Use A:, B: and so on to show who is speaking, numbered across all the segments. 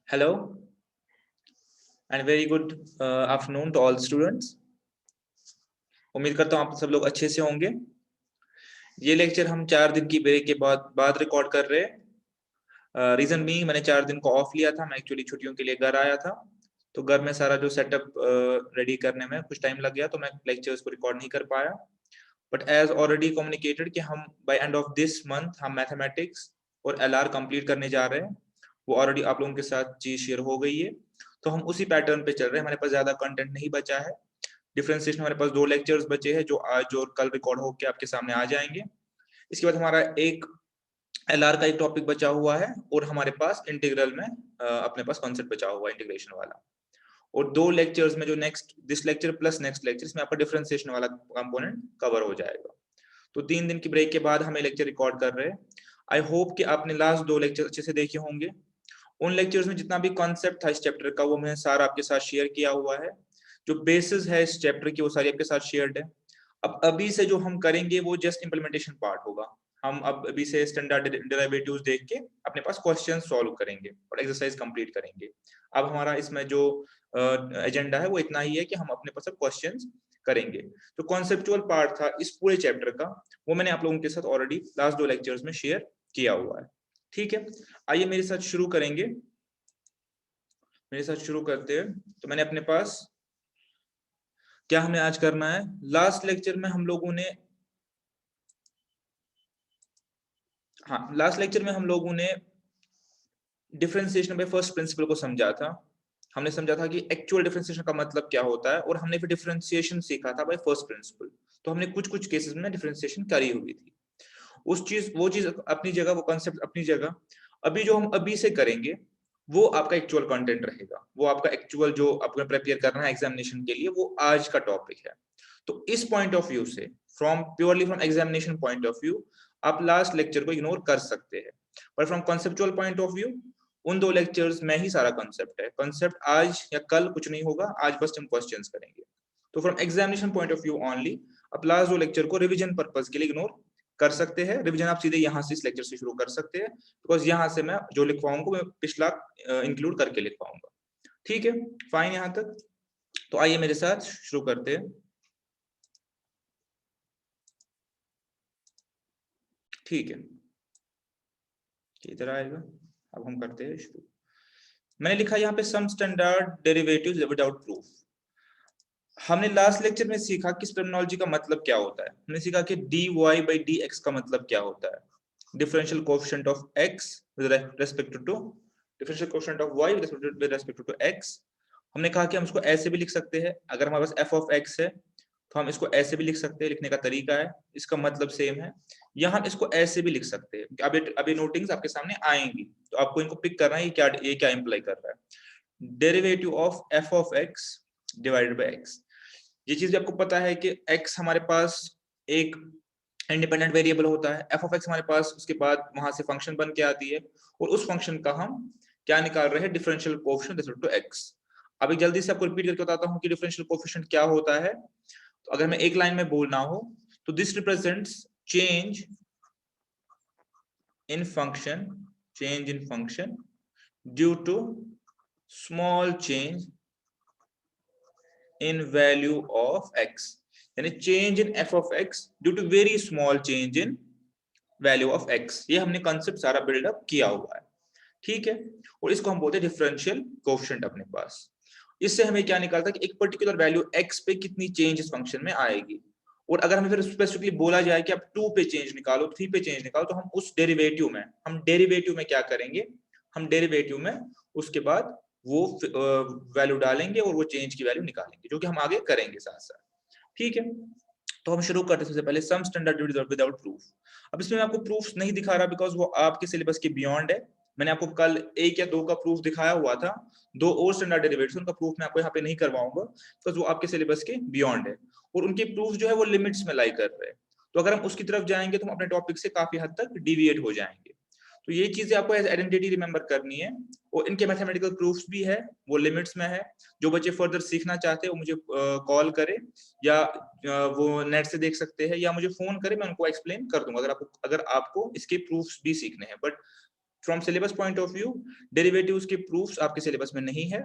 A: Hello and very good afternoon to all students. उम्मीद करता हूँ आप सब लोग अच्छे से होंगे। ये लेक्चर हम 4 दिन की ब्रेक के बाद रिकॉर्ड कर रहे हैं। रीजन भी मैंने 4 दिन को ऑफ लिया था। मैं एक्चुअली छुट्टियों के लिए घर आया था, तो घर में सारा जो सेटअप रेडी करने में कुछ टाइम लग गया, तो मैं लेक्चर्स को रिकॉर्ड नहीं कर पाया। बट एज ऑलरेडी कम्युनिकेटेड कि हम by end of this month हम मैथमेटिक्स और LR कंप्लीट करने जा रहे हैं। वो ऑलरेडी आप लोगों के साथ चीज शेयर हो गई है, तो हम उसी पैटर्न पे चल रहे हैं। हमारे पास ज्यादा कंटेंट नहीं बचा है। डिफरेंशिएशन हमारे पास 2 लेक्चर्स बचे हैं, जो आज और कल रिकॉर्ड होकर आपके सामने आ जाएंगे। इसके बाद हमारा एक LR का एक टॉपिक बचा हुआ है, और हमारे पास इंटीग्रल में अपने पास कॉन्सेप्ट बचा हुआ है इंटीग्रेशन वाला। और 2 लेक्चर्स में जो next this lecture plus next lecture, इसमें आपका डिफरेंशिएशन वाला कंपोनेंट कवर हो जाएगा। तो 3 दिन की ब्रेक के बाद हम लेक्चर रिकॉर्ड कर रहे हैं। आई होप कि आपने लास्ट 2 लेक्चर अच्छे से देखे होंगे। उन लेक्चर्स में जितना भी कॉन्सेप्ट था इस चैप्टर का, वो मैंने सारा आपके साथ शेयर किया हुआ है। जो बेसिस है इस चैप्टर की, वो सारी आपके साथ शेयर्ड है। अब अभी से जो हम करेंगे वो जस्ट इंप्लीमेंटेशन पार्ट होगा। हम अब अभी से स्टैंडर्ड डेरिवेटिव्स देख के अपने पास क्वेश्चन सॉल्व करेंगे और एक्सरसाइज कंप्लीट करेंगे। अब हमारा इसमें जो एजेंडा है वो इतना ही है कि हम अपने पास क्वेश्चंस करेंगे। तो कॉन्सेप्चुअल पार्ट था इस पूरे चैप्टर का, वो मैंने आप लोगों के साथ ऑलरेडी लास्ट 2 लेक्चर्स में शेयर किया हुआ है। ठीक है, आइए मेरे साथ शुरू करेंगे। मेरे साथ शुरू करते हैं। तो मैंने अपने पास क्या हमें आज करना है, लास्ट लेक्चर में हम लोगों ने डिफरेंशिएशन बाय फर्स्ट प्रिंसिपल को समझा था। हमने समझा था कि एक्चुअल डिफरेंशिएशन का मतलब क्या होता है, और हमने फिर डिफरेंशिएशन सीखा था बाय फर्स्ट प्रिंसिपल। तो हमने कुछ केसेस में डिफरेंशिएशन करी हुई थी। वो चीज अपनी जगह, वो कॉन्सेप्ट अपनी जगह। अभी जो हम अभी से करेंगे वो आपका एक्चुअल कंटेंट रहेगा। वो आपका एक्चुअल जो आपको प्रिपेयर करना है एग्जामिनेशन के लिए, वो आज का टॉपिक है। तो इस पॉइंट ऑफ व्यू से, purely from examination point of view, आप लास्ट लेक्चर को इग्नोर कर सकते हैं। पर from conceptual point of view, उन 2 लेक्चर्स में ही सारा कॉन्सेप्ट है। कॉन्सेप्ट आज या कल कुछ नहीं होगा, आज बस हम क्वेश्चंस करेंगे। तो from examination point of view only, आप लास्ट 2 लेक्चर को रिवीजन पर्पस के लिए इग्नोर कर सकते हैं। रिवीजन आप सीधे यहाँ से इस लेक्चर से शुरू कर सकते हैं, बिकॉज यहाँ से मैं जो लिखवाऊंगा मैं पिछला इंक्लूड करके लिखवाऊंगा। ठीक है, फाइन यहाँ तक। तो आइए मेरे साथ शुरू करते हैं। ठीक है, इधर आएगा। अब हम करते हैं शुरू। मैंने लिखा यहाँ पे some standard derivatives without proof. हमने लास्ट लेक्चर में सीखा कि इस टर्मिनोलॉजी का मतलब क्या होता है। हमने सीखा कि dy/dx का मतलब क्या होता है, differential coefficient of x with respect to differential coefficient of y with respect to x। हमने कहा कि हम इसको ऐसे भी लिख सकते हैं, अगर हमारे पास f ऑफ x है तो हम इसको ऐसे भी लिख सकते हैं। लिखने का तरीका है, इसका मतलब सेम है। या हम इसको ऐसे भी लिख सकते हैं। अभी नोटिंग्स आपके सामने आएंगी, तो आपको इनको पिक करना है ये क्या इंप्लाई कर रहा है। Derivative of f of x divided by x। ये चीज आपको पता है कि x हमारे पास एक इंडिपेंडेंट वेरिएबल होता है। f ऑफ x हमारे पास उसके बाद वहां से फंक्शन बन के आती है, और उस फंक्शन का हम क्या निकाल रहे हैं, differential coefficient with respect to x। अभी जल्दी से आपको रिपीट करके बताता हूँ कि डिफरेंशियल कोएफिशिएंट क्या होता है। तो अगर मैं एक लाइन में बोलना हो तो this represents change in function due to small change in value of x, यानी change in f of x due to very small change in value of x। ये हमने कंसेप्ट सारा बिल्डअप किया हुआ है। ठीक है, और इसको हम बोलते हैं डिफरेंशियल कोएफिशिएंट अपने पास। इससे हमें क्या निकालता है कि एक पर्टिकुलर वैल्यू x पे कितनी चेंज इस फंक्शन में आएगी। और अगर हमें फिर स्पेसिफिकली बोला जाए कि आप 2 पे चेंज निकालो, 3 पे चेंज निकालो, तो हम उस डेरिवेटिव में क्या करेंगे, हम डेरिवेटिव में उसके बाद वो वैल्यू डालेंगे और वो चेंज की वैल्यू निकालेंगे, जो कि हम आगे करेंगे साथ साथ। ठीक है, तो हम शुरू करते हैं सबसे पहले सम स्टैंडर्ड विदाउट प्रूफ। अब इसमें मैं आपको प्रूफ नहीं दिखा रहा, बिकॉज वो आपके सिलेबस के बियॉन्ड है। मैंने आपको कल 1 या 2 का प्रूफ दिखाया हुआ था। 2 और स्टैंडर्ड डेरिवेटिव्स, उनका प्रूफ मैं आपको यहाँ पे नहीं करवाऊंगा, बिकॉज वो आपके सिलेबस के बियॉन्ड है, और उनके प्रूफ जो है वो लिमिट्स में लाई कर रहे हैं। तो अगर हम उसकी तरफ जाएंगे तो हम अपने टॉपिक से काफी हद तक डिविएट हो जाएंगे। तो ये चीजें आपको एज आइडेंटिटी रिमेंबर करनी है, और इनके मैथमेटिकल प्रूफ्स भी है, वो लिमिट्स में है। जो बच्चे फर्दर सीखना चाहते हैं वो मुझे कॉल करें, या वो नेट से देख सकते हैं, या मुझे फोन करें, मैं उनको एक्सप्लेन कर दूंगा अगर आपको इसके प्रूफ्स भी सीखने हैं। But from syllabus point of view derivatives के प्रूफ्स आपके सिलेबस में नहीं है,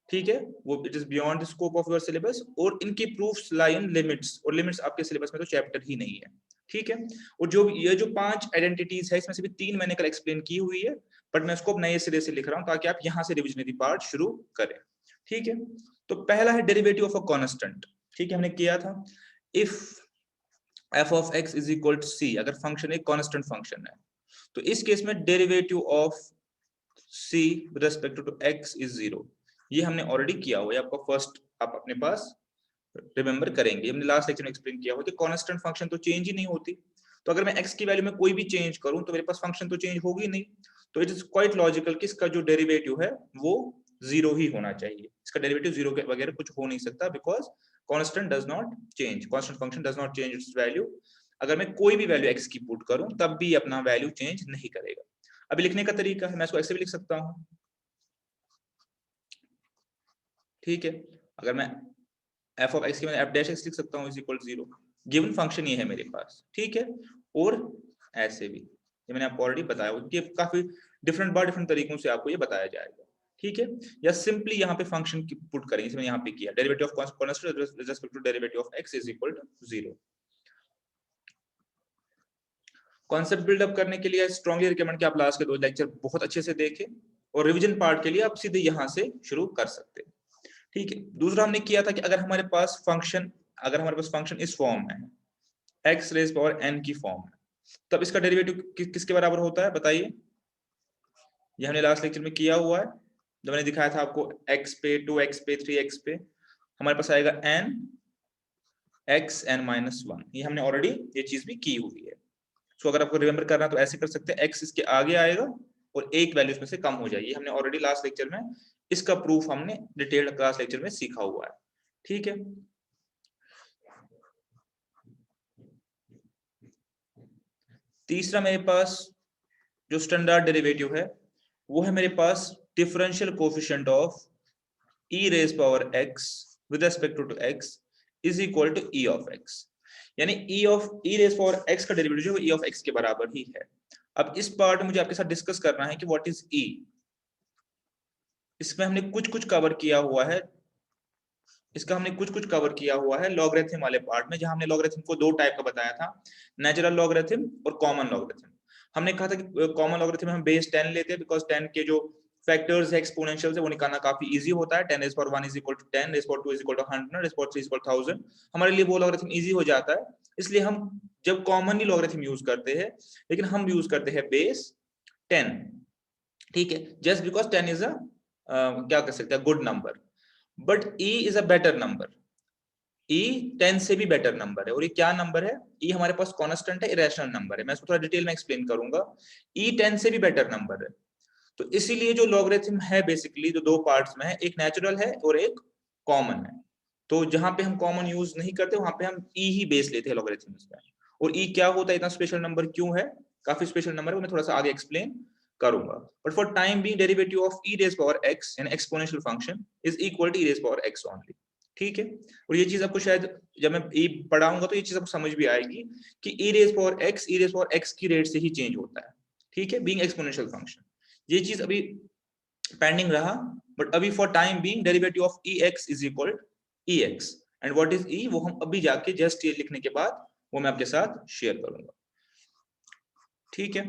A: ठीक है, वो it is beyond the scope of your syllabus, और इनकी प्रूफ्स लाई इन लिमिट्स, और लिमिट्स आपके सिलेबस में तो चैप्टर ही नहीं है, ठीक है। और जो ये जो 5 आइडेंटिटीज है इसमें से भी 3 मैंने कल एक्सप्लेन की हुई है, बट मैं इसको नए सिरे से लिख रहा हूं ताकि आप यहां से रिविजनरी पार्ट शुरू करें, ठीक है। तो पहला है डेरिवेटिव ऑफ अ कांस्टेंट, ठीक है, हमने किया था if f of x is equal to c, अगर फंक्शन एक कांस्टेंट फंक्शन है तो इस केस में derivative of c with respect to x is 0। ये हमने ऑलरेडी किया हुआ है, आपका फर्स्ट आप अपने पास रिमेंबर करेंगे, हमने लास्ट लेक्चर में एक्सप्लेन किया हुआ कि कांस्टेंट फंक्शन तो चेंज ही नहीं होती, तो अगर मैं x की वैल्यू में कोई भी चेंज करूं तो मेरे पास फंक्शन तो चेंज होगी नहीं, तो इट इज क्वाइट लॉजिकल कि इसका जो डेरिवेटिव है वो 0 ही होना चाहिए, इसका डेरिवेटिव 0 के बगैर कुछ हो नहीं सकता, because constant does not change, constant function does not change it's value, अगर मैं कोई भी वैल्यू x की पुट करूं तब भी अपना वैल्यू चेंज नहीं करेगा। अभी लिखने का तरीका है, मैं इसको ऐसे भी लिख सकता हूं, ठीक है, अगर मैं f of x की मैंने f dash x लिख सकता हूं is equal to 0, given function ये है मेरे पास, ठीक है, और ऐसे भी, ये मैंने आपको ऑलरेडी बताया कि काफी डिफरेंट तरीकों से आपको ये बताया जाएगा, ठीक है, या सिंपली यहाँ पे फंक्शन की पुट करेंगे, इसमें यहाँ पे किया derivative of constant with respect to derivative of x is equal to 0। Concept buildup करने के लिए स्ट्रांगली रिकमेंड कि आप लास्ट के 2 लेक्चर बहुत अच्छे से देखें, और रिवीजन पार्ट के लिए आप सीधे यहाँ से शुरू कर सकते हैं, ठीक है। दूसरा हमने किया था कि अगर हमारे पास फंक्शन इस फॉर्म में है, x रेज पावर n की फॉर्म है, तब इसका डेरिवेटिव किसके बराबर होता है बताइए, ये हमने लास्ट लेक्चर में किया हुआ है, जब मैंने दिखाया था आपको x पे 2x पे 3x पे हमारे पास आएगा n x n माइनस 1, ये हमने ऑलरेडी ये चीज भी की हुई है। सो अगर आपको रिमेंबर करना तो ऐसे कर सकते हैं, x इसके आगे आएगा और एक वैल्यू इसमें से कम हो जाएगी, हमने ऑलरेडी लास्ट लेक्चर में इसका प्रूफ हमने डिटेल्ड क्लास लेक्चर में सीखा हुआ है, ठीक है। तीसरा मेरे पास जो स्टैंडर्ड डेरिवेटिव है वो है मेरे पास differential coefficient of e raise power x with respect to x is equal to e of x, यानी e रेज पावर x का डेरिवेटिव e ऑफ x के बराबर ही है। अब इस पार्ट में मुझे आपके साथ डिस्कस करना है कि व्हाट इज e, इसमें हमने कुछ कवर किया हुआ है, कवर किया हुआ है लॉगरिथम वाले पार्ट में, जहां हमने लॉगरिथम को 2 टाइप का बताया था, नेचुरल लॉगरिथम और कॉमन लॉगरिथम। हमने कहा था कि कॉमन लॉगरिथम में हम बेस 10 लेते हैं, बिकॉज 10 के जो फैक्टर्स है एक्सपोनेंशियल से वो निकालना काफी इजी होता है, 10 raise power 1 is equal to 10, raise power 2 is equal to 100, raise power 3 is equal to 1000, हमारे लिए वो लॉगरिथम इजी हो जाता है, इसलिए हम जब कॉमनली लॉगरिथम यूज करते हैं, लेकिन हम यूज करते हैं बेस 10, ठीक है, जस्ट बिकॉज 10 इज अ क्या कर सकते हैं good number, but e is a better number, e 10 से भी बेटर नंबर है, और ये क्या नंबर है, e हमारे पास कांस्टेंट है, इरेशनल नंबर है, मैं इसको थोड़ा डिटेल में एक्सप्लेन करूंगा, e 10 से भी बेटर नंबर है, तो इसीलिए जो लॉगरिथम है बेसिकली जो 2 पार्ट्स में है, एक नेचुरल है और एक कॉमन है, तो जहां पे हम कॉमन यूज नहीं करते वहां पे हम e ही बेस लेते हैं लॉगरिथम्स में, और e क्या होता है, इतना स्पेशल नंबर क्यों है, काफी स्पेशल नंबर है, वो मैं थोड़ा सा आगे एक्सप्लेन करूंगा, but for time being derivative of e raise power x an exponential function is equal to e raise power x only, ठीक है। और ये चीज आपको शायद जब मैं e पढ़ाऊंगा तो ये चीज आपको समझ भी आएगी कि e रेज़ पावर x की रेट से ही चेंज होता है, ठीक है, बीइंग एक्सपोनेंशियल फंक्शन, ये चीज अभी पेंडिंग रहा, बट अभी for time being derivative of ex is equal to ex, and what is e वो हम अभी जाके जस्ट ये लिखने के बाद वो मैं आपके साथ शेयर करूंगा, ठीक है।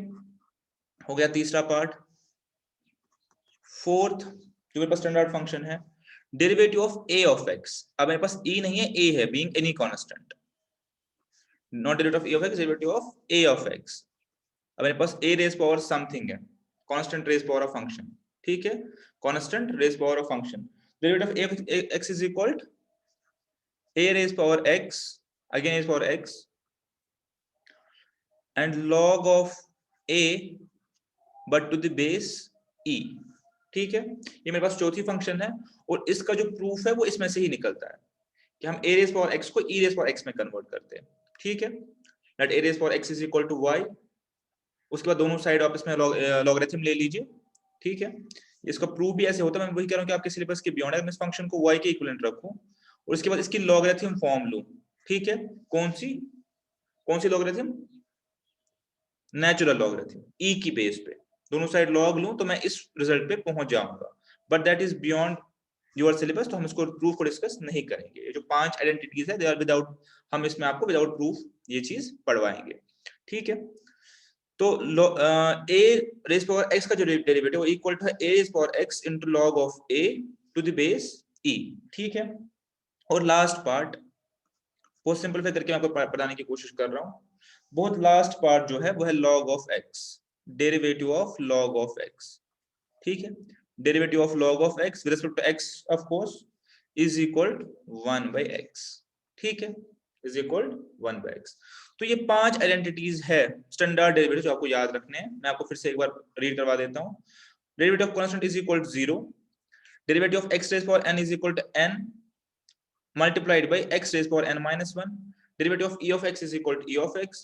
A: हो गया तीसरा पार्ट। फोर्थ जो मेरे पास स्टैंडर्ड फंक्शन है derivative of a of x, अब मेरे पास e नहीं है, a है, being any constant, not derivative of a of x, derivative of a of x, अब मेरे पास a रेज़ पावर समथिंग है, constant raise power of function, ठीक है, constant raise power of function, derivative of a x is equal to a raise power x again raise power x and log of a but to the base e, ठीक है, ये मेरे पास चौथी function है, और इसका जो प्रूफ है वो इसमें से ही निकलता है कि हम a रेज़ पावर x को e रेज़ पावर x में कन्वर्ट करते हैं, ठीक है, that a raise power x is equal to y, उसके बाद दोनों साइड आप इसमें लॉगरिथम ले लीजिए, ठीक है, इसका प्रूफ भी ऐसे होता है, मैं वही कह रहा हूं कि आपके सिलेबस के बियॉन्ड है, मैं इस फंक्शन को y के इक्विवेलेंट रखूं और इसके बाद इसकी लॉगरिथम फॉर्म लूं, ठीक है, कौन सी लॉगरिथम, नेचुरल लॉगरिथम e की बेस पे, दोनों साइड log लूं तो मैं इस रिजल्ट पे पहुंच जाऊंगा, but that is beyond your syllabus, तो हम इसको प्रूफ को डिस्कस नहीं करेंगे। ये जो 5 आइडेंटिटीज है दे आर विदाउट, हम इसमें आपको विदाउट प्रूफ ये चीज पढ़वाएंगे, ठीक है। तो a रेज पावर x का जो डेरिवेटिव इक्वल टू है a raise power x into log of a to the base e, ठीक है। और लास्ट पार्ट बहुत सिंपलीफाई करके मैं आपको बताने की कोशिश कर रहा हूं। बहुत लास्ट पार्ट जो है वो है log of x, derivative of log of x, ठीक है। Derivative of log of x with respect to x of course is equal to 1/x, ठीक है, इज इक्वल टू 1/x। तो ये 5 आइडेंटिटीज है स्टैंडर्ड डेरिवेटिव जो आपको याद रखने हैं। मैं आपको फिर से एक बार रीड करवा देता हूं। Derivative of constant is equal to 0, derivative of x raise power n is equal to n multiplied by x raised power n minus 1, derivative of e of x is equal to e of x,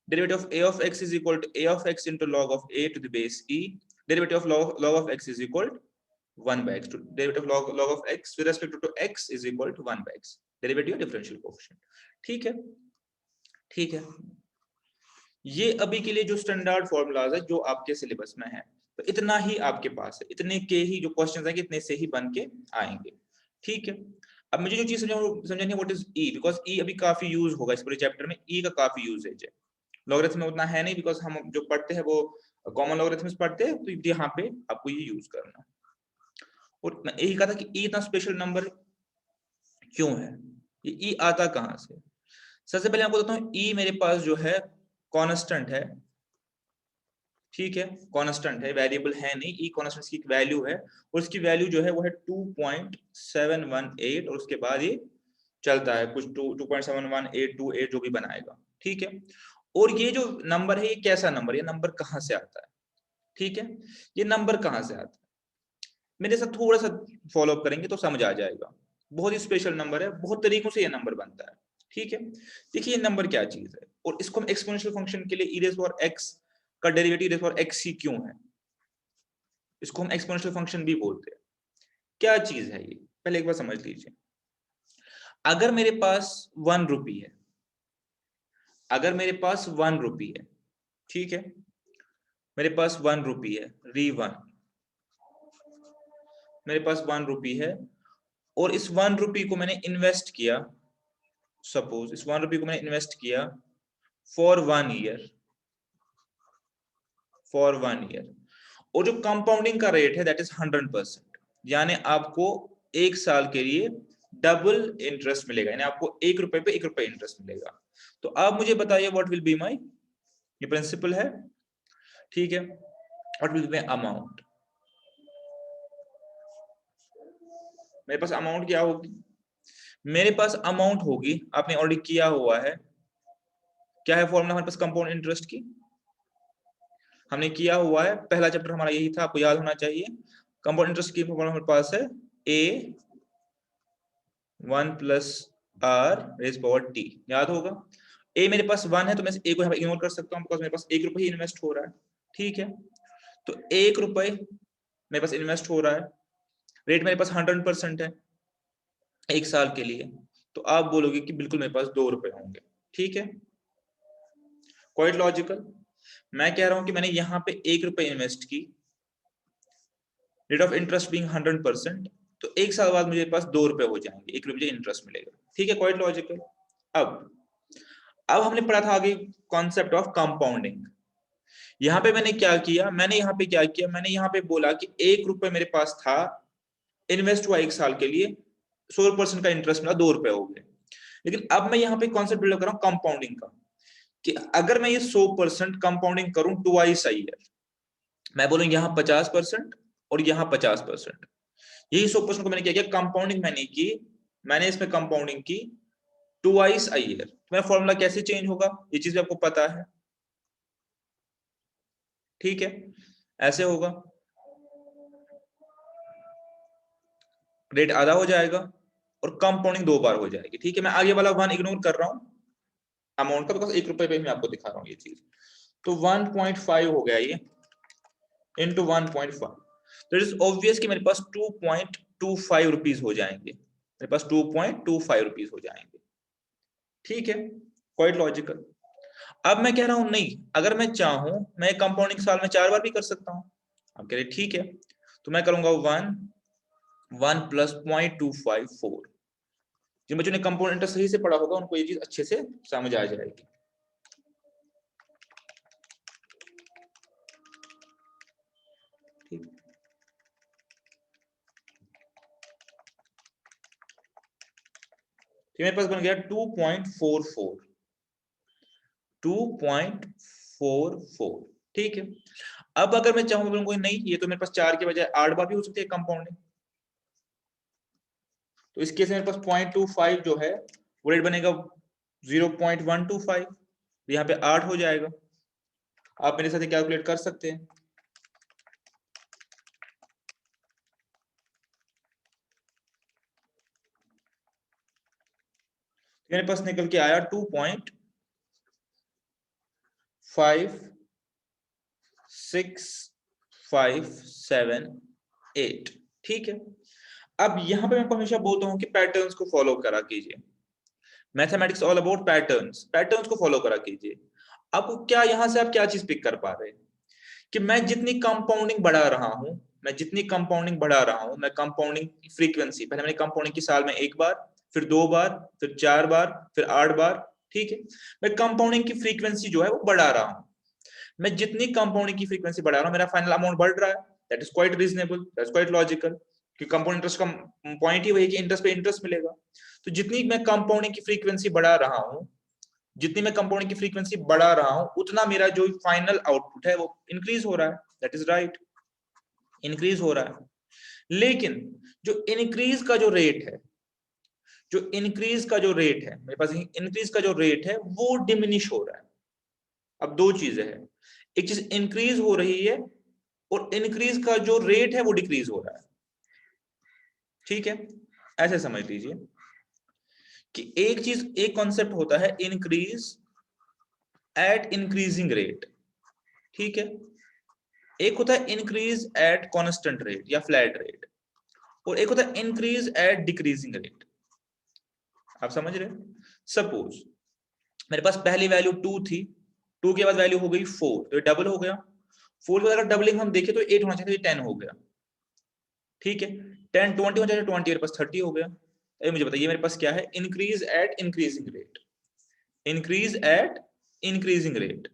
A: derivative of a of x is equal to a of x into log of a to the base e, derivative of log of x is equal to 1/x, derivative of log of x with respect to x is equal to 1/x, derivative differential coefficient, ठीक है, ठीक है। ये अभी के लिए जो standard formulas है जो आपके सिलेबस में है, तो इतना ही आपके पास है, इतने के ही जो क्वेश्चंस आएंगे इतने से ही बन के आएंगे, ठीक है। अब मुझे जो चीज समझानी है व्हाट इज ई, बिकॉज ई अभी काफी यूज होगा इस पूरे चैप्टर में, ई का काफी यूजेज है। लॉगरिथम में उतना है नहीं बिकॉज हम जो पढ़ते हैं वो कॉमन लॉगरिथम्स पढ़ते हैं, तो यहाँ पे आपको ये यूज करना। और मैं यही कहा था कि ई इतना स्पेशल नंबर क्यों है, ये ई आता कहां से। सबसे पहले आपको बताता हूँ, ई मेरे पास जो है कांस्टेंट है, ठीक है, कांस्टेंट है, वेरिएबल है नहीं, ई कांस्टेंट की वैल्यू है, और उसकी वैल्यू जो है वो है 2.718, और उसके बाद ये चलता है कुछ 2.71828 जो भी बनाएगा, ठीक है। और ये जो नंबर है ये कैसा नंबर, ये नंबर कहां से आता है, ठीक है, ये नंबर कहां से आता है, मेरे साथ थोड़ा सा फॉलो अप करेंगे तो समझ आ जाएगा। बहुत ही स्पेशल नंबर है, बहुत तरीकों से ये नंबर बनता है, ठीक है। देखिए ये नंबर क्या चीज है, और इसको हम एक्सपोनेंशियल फंक्शन के लिए e रेज़ पावर x का derivative e raise power x ही क्यों है, इसको हम एक्सपोनेंशियल फंक्शन भी बोलते हैं। क्या चीज है ये, पहले एक बार समझ लीजिए। अगर मेरे पास 1 रुपी है, अगर मेरे पास 1 रुपी है, ठीक है, मेरे पास 1 रुपी है, मेरे पास 1 रुपी है, और इस 1 रुपी को मैंने इन्वेस्ट किया, सपोज इस 1 रुपी को मैंने इन्वेस्ट किया फॉर 1 ईयर, फॉर 1 ईयर, और जो कंपाउंडिंग का रेट है दैट इज 100%, यानी आपको 1 साल के लिए डबल इंटरेस्ट मिलेगा, यानी आपको 1 रुपए पे 1 रुपए इंटरेस्ट मिलेगा। तो आप मुझे बताइए व्हाट विल बी माय, ये प्रिंसिपल है, ठीक है, what will be my amount, मेरे पास अमाउंट क्या होगी, मेरे पास अमाउंट होगी, आपने ऑलरेडी किया हुआ है, क्या है फॉर्मूला हमारे पास कंपाउंड इंटरेस्ट की, हमने किया हुआ है, पहला चैप्टर हमारा यही था, आपको याद होना चाहिए। कंपाउंड इंटरेस्ट की फॉर्मूला हमारे पास है a 1 plus r rays power t, याद होगा। a मेरे पास 1 है तो मैं a को यहाँ पे इग्नोर कर सकता हूँ बिकॉज़ मेरे पास 1 रुपए ही इन्वेस्ट हो रहा है, ठीक है। तो 1 रुपए मेरे पास इन्वेस्ट हो रहा है, रेट मेरे पास 100% है 1 साल के लिए, तो आप बोलोगे कि बिल्कुल मेरे पास 2 रुपए होंगे, ठीक है, क्वाइट लॉजिकल। मैं कह रहा हूं कि मैंने यहाँ पे 1 रुपए इन्वेस्ट की, रेट ऑफ इंटरेस्ट बीइंग 100%, तो 1 साल बाद मुझे पास 2 रुपए हो जाएंगे, 1 रुपए इंटरेस्ट मिलेगा, ठीक है, क्वाइट लॉजिकल। अब हमने पढ़ा था आगे कॉन्सेप्ट ऑफ कंपाउंडिंग। यहाँ पे मैंने क्या किया, मैंने यहाँ पे बोला कि 1 रुपए मेरे पास था, इन्वेस्ट हुआ 1 साल के लिए, 100% का इंटरेस्ट मिला, 2 रुपए हो गए। लेकिन अब मैं यहाँ पे कॉन्सेप्ट बिल्ड कर रहा हूँ कंपाउंडिंग का, कि अगर मैं ये 100% कंपाउंडिंग करूं ट्वाइस अ ईयर, मैं बोलूं यहाँ 50% और यहाँ 50%, यही 100% को मैंने क्या किया, कंपाउंडिंग मैंने की, मैंने इसमें कंपाउंडिंग की ट्वाइस अ ईयर। तो मेरा फॉर्मूला कैसे चेंज होगा, ये चीज आपको पता है, ठीक है, ऐसे होगा, रेट आधा हो जाएगा और कंपाउंडिंग 2 बार हो जाएगी, ठीक है। मैं आगे वाला 1 इग्नोर कर रहा हूं अमाउंट का, बिकॉज 1 रुपए पे मैं आपको दिखा रहा हूँ ये चीज। तो 1.5 हो गया ये इंटू 1.5, तो इट इज ऑब्वियस कि मेरे पास 2.25 रुपीज हो जाएंगे, मेरे पास 2.25 रुपीज हो जाएंगे, ठीक है, क्वाइट लॉजिकल। अब मैं कह रहा हूं नहीं, अगर मैं चाहूं मैं कंपाउंडिंग साल में 4 बार भी कर सकता हूं। अब कह रहे ठीक है, तो मैं करूंगा 1 प्लस 0.254। जिन बच्चों ने कंपाउंड इंटरेस्ट सही से पढ़ा होगा उनको ये चीज अच्छे से समझ आ जाएगी। ठीक, मेरे पास बन गया 2.44। ठीक है, अब अगर मैं चाहूँ बोलूंगा नहीं ये तो मेरे पास 4 के बजाय 8 बार भी हो सकती है कंपाउंडिंग, तो इस केस में मेरे पास 0.25 जो है वो रेट बनेगा 0.125, यहाँ पे 8 हो जाएगा। आप मेरे साथ कैलकुलेट कर सकते हैं। मेरे पास निकल के आया 2.56578। ठीक है, अब यहाँ पे मैं हमेशा बोलता हूँ कि पैटर्न्स को फॉलो करा कीजिए। Mathematics all about patterns, patterns को फॉलो करा कीजिए। आपको क्या यहाँ से आप क्या चीज पिक कर पा रहे हैं कि मैं जितनी कंपाउंडिंग बढ़ा रहा हूं, मैं कंपाउंडिंग फ्रीक्वेंसी, पहले मैंने कंपाउंडिंग की साल में 1 बार, फिर 2 बार, फिर 4 बार, फिर 8 बार। ठीक है, मैं कंपाउंडिंग की फ्रीक्वेंसी जो है वो बढ़ा रहा हूं। मैं जितनी कंपाउंडिंग की फ्रीक्वेंसी बढ़ा रहा हूं मेरा फाइनल अमाउंट बढ़ रहा है। That is quite reasonable, that is quite logical, कि कंपाउंड इंटरेस्ट का पॉइंट ही वही है कि इंटरेस्ट पे इंटरेस्ट मिलेगा। तो जितनी मैं कंपाउंडिंग की फ्रीक्वेंसी बढ़ा रहा हूं, जितनी मैं कंपाउंडिंग की फ्रीक्वेंसी बढ़ा रहा हूं, उतना मेरा जो फाइनल आउटपुट है वो इंक्रीज हो रहा है। दैट इज राइट, इंक्रीज हो रहा है। लेकिन जो इंक्रीज का जो रेट है, मेरे पास इंक्रीज का जो रेट है वो डिमिनिश हो रहा है। अब दो चीजें हैं, एक चीज इंक्रीज हो रही है और इंक्रीज का जो रेट है वो डिक्रीज हो रहा है। ठीक है, ऐसे समझ लीजिए कि एक कॉन्सेप्ट होता है इंक्रीज एट इंक्रीजिंग रेट। ठीक है, एक होता है इंक्रीज एट कांस्टेंट रेट या फ्लैट रेट, और एक होता है इंक्रीज एट डिक्रीजिंग रेट। आप समझ रहे हैं? सपोज मेरे पास पहली वैल्यू 2 थी, 2 के बाद वैल्यू हो गई 4, तो ये डबल हो गया। 4 के बाद अगर डबलिंग हम देखें तो 8 होना चाहिए, 10 हो गया। ठीक है, 10 20 होना चाहिए, 20 मेरे पास 30 हो गया। ये मुझे बताइए मेरे पास क्या है? Increase at increasing rate, increase at increasing rate.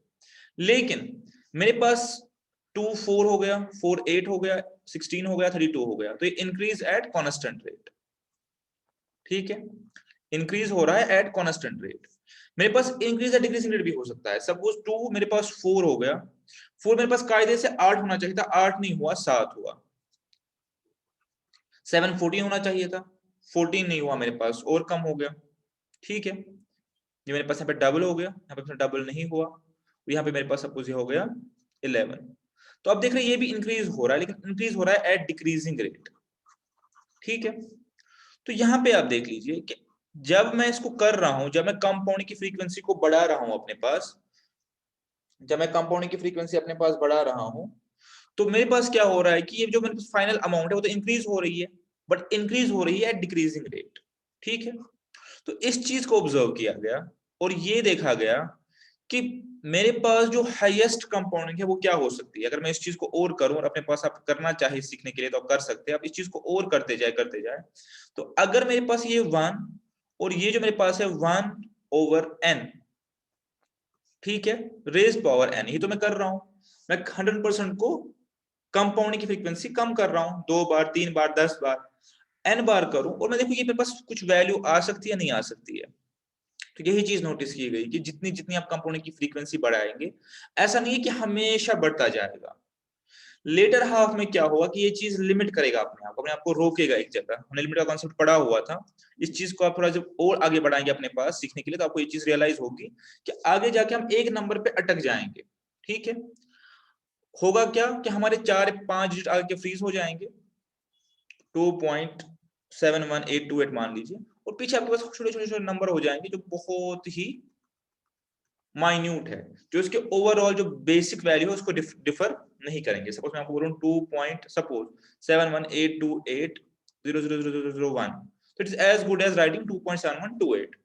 A: लेकिन मेरे पास 2 4 हो गया, 4 8 हो गया, 16 हो गया, 32 हो गया, तो ये इंक्रीज एट कांस्टेंट रेट। ठीक है, इंक्रीज हो रहा है एट कांस्टेंट रेट। मेरे पास इंक्रीज एट डिक्रीजिंग रेट भी हो सकता है। सपोज 2 मेरे पास 4 हो गया, 4 मेरे पास कायदे से 8 होना चाहिए था, 8 नहीं हुआ, 7 हुआ। 7 14 होना चाहिए था, 14 नहीं हुआ मेरे पास, और कम हो गया। ठीक है, ये मेरे पास यहाँ पे डबल हो गया, यहाँ पे डबल नहीं हुआ, यहाँ पे मेरे पास सपोज ये हो गया 11। तो अब देख रहे हैं ये भी इंक्रीज हो रहा है, लेकिन इंक्रीज हो रहा है एट डिक्रीजिंग रेट। ठीक है, तो यहाँ पे आप देख लीजिए कि जब मैं इसको कर रहा हूं, जब मैं कंपाउंडिंग की फ्रीक्वेंसी को बढ़ा रहा हूं अपने पास, जब मैं कंपाउंडिंग की फ्रीक्वेंसी अपने पास बढ़ा रहा हूं, तो मेरे पास क्या हो रहा है कि ये जो मेरे पास फाइनल अमाउंट है वो तो इंक्रीज हो रही है, बट इंक्रीज हो रही है एट डिक्रीजिंग रेट। ठीक है, तो इस चीज को ऑब्जर्व किया गया और ये देखा गया कि मेरे पास जो हाईएस्ट कंपाउंडिंग है वो क्या हो सकती है। अगर मैं इस चीज को और करूं, और अपने पास आप करना चाहे सीखने के लिए तो आप कर सकते हैं, आप इस चीज को और करते जाए, तो अगर मेरे पास ये 1 और ये जो मेरे पास है 1/n, ठीक है, रेज पावर n, ये तो मैं कर रहा हूं, मैं 100% को कंपाउंडिंग की फ्रीक्वेंसी कम कर रहा हूं, 2 बार 3 बार 10 बार n बार करूं, और मैं देखूं ये मेरे पास कुछ वैल्यू आ सकती है नहीं आ सकती है। तो यही चीज नोटिस की गई कि जितनी जितनी आप कंपाउंडिंग की फ्रीक्वेंसी बढ़ाएंगे, ऐसा नहीं है कि हमेशा बढ़ता जाएगा। लेटर हाफ में क्या होगा कि ये चीज लिमिट करेगा अपने आप को रोकेगा एक जगह। हमने लिमिट का कॉन्सेप्ट पढ़ा हुआ था, इस चीज को आप थोड़ा जब और आगे बढ़ाएंगे अपने पास सीखने के लिए, तो आपको ये चीज रियलाइज होगी कि आगे जाके हम एक नंबर पे अटक जाएंगे। ठीक है, होगा क्या कि हमारे 4 5 डिजिट आगे फ्रीज हो जाएंगे, 2.71828 मान लीजिए, और पीछे आपके पास छोटे छोटे छोटे नंबर हो जाएंगे जो बहुत ही माइन्यूट है, जो इसके ओवरऑल जो बेसिक वैल्यू है उसको डिफर नहीं करेंगे। सपोज मैं आपको बोलूं 2.71828000001, तो it is as good as writing 2.7128।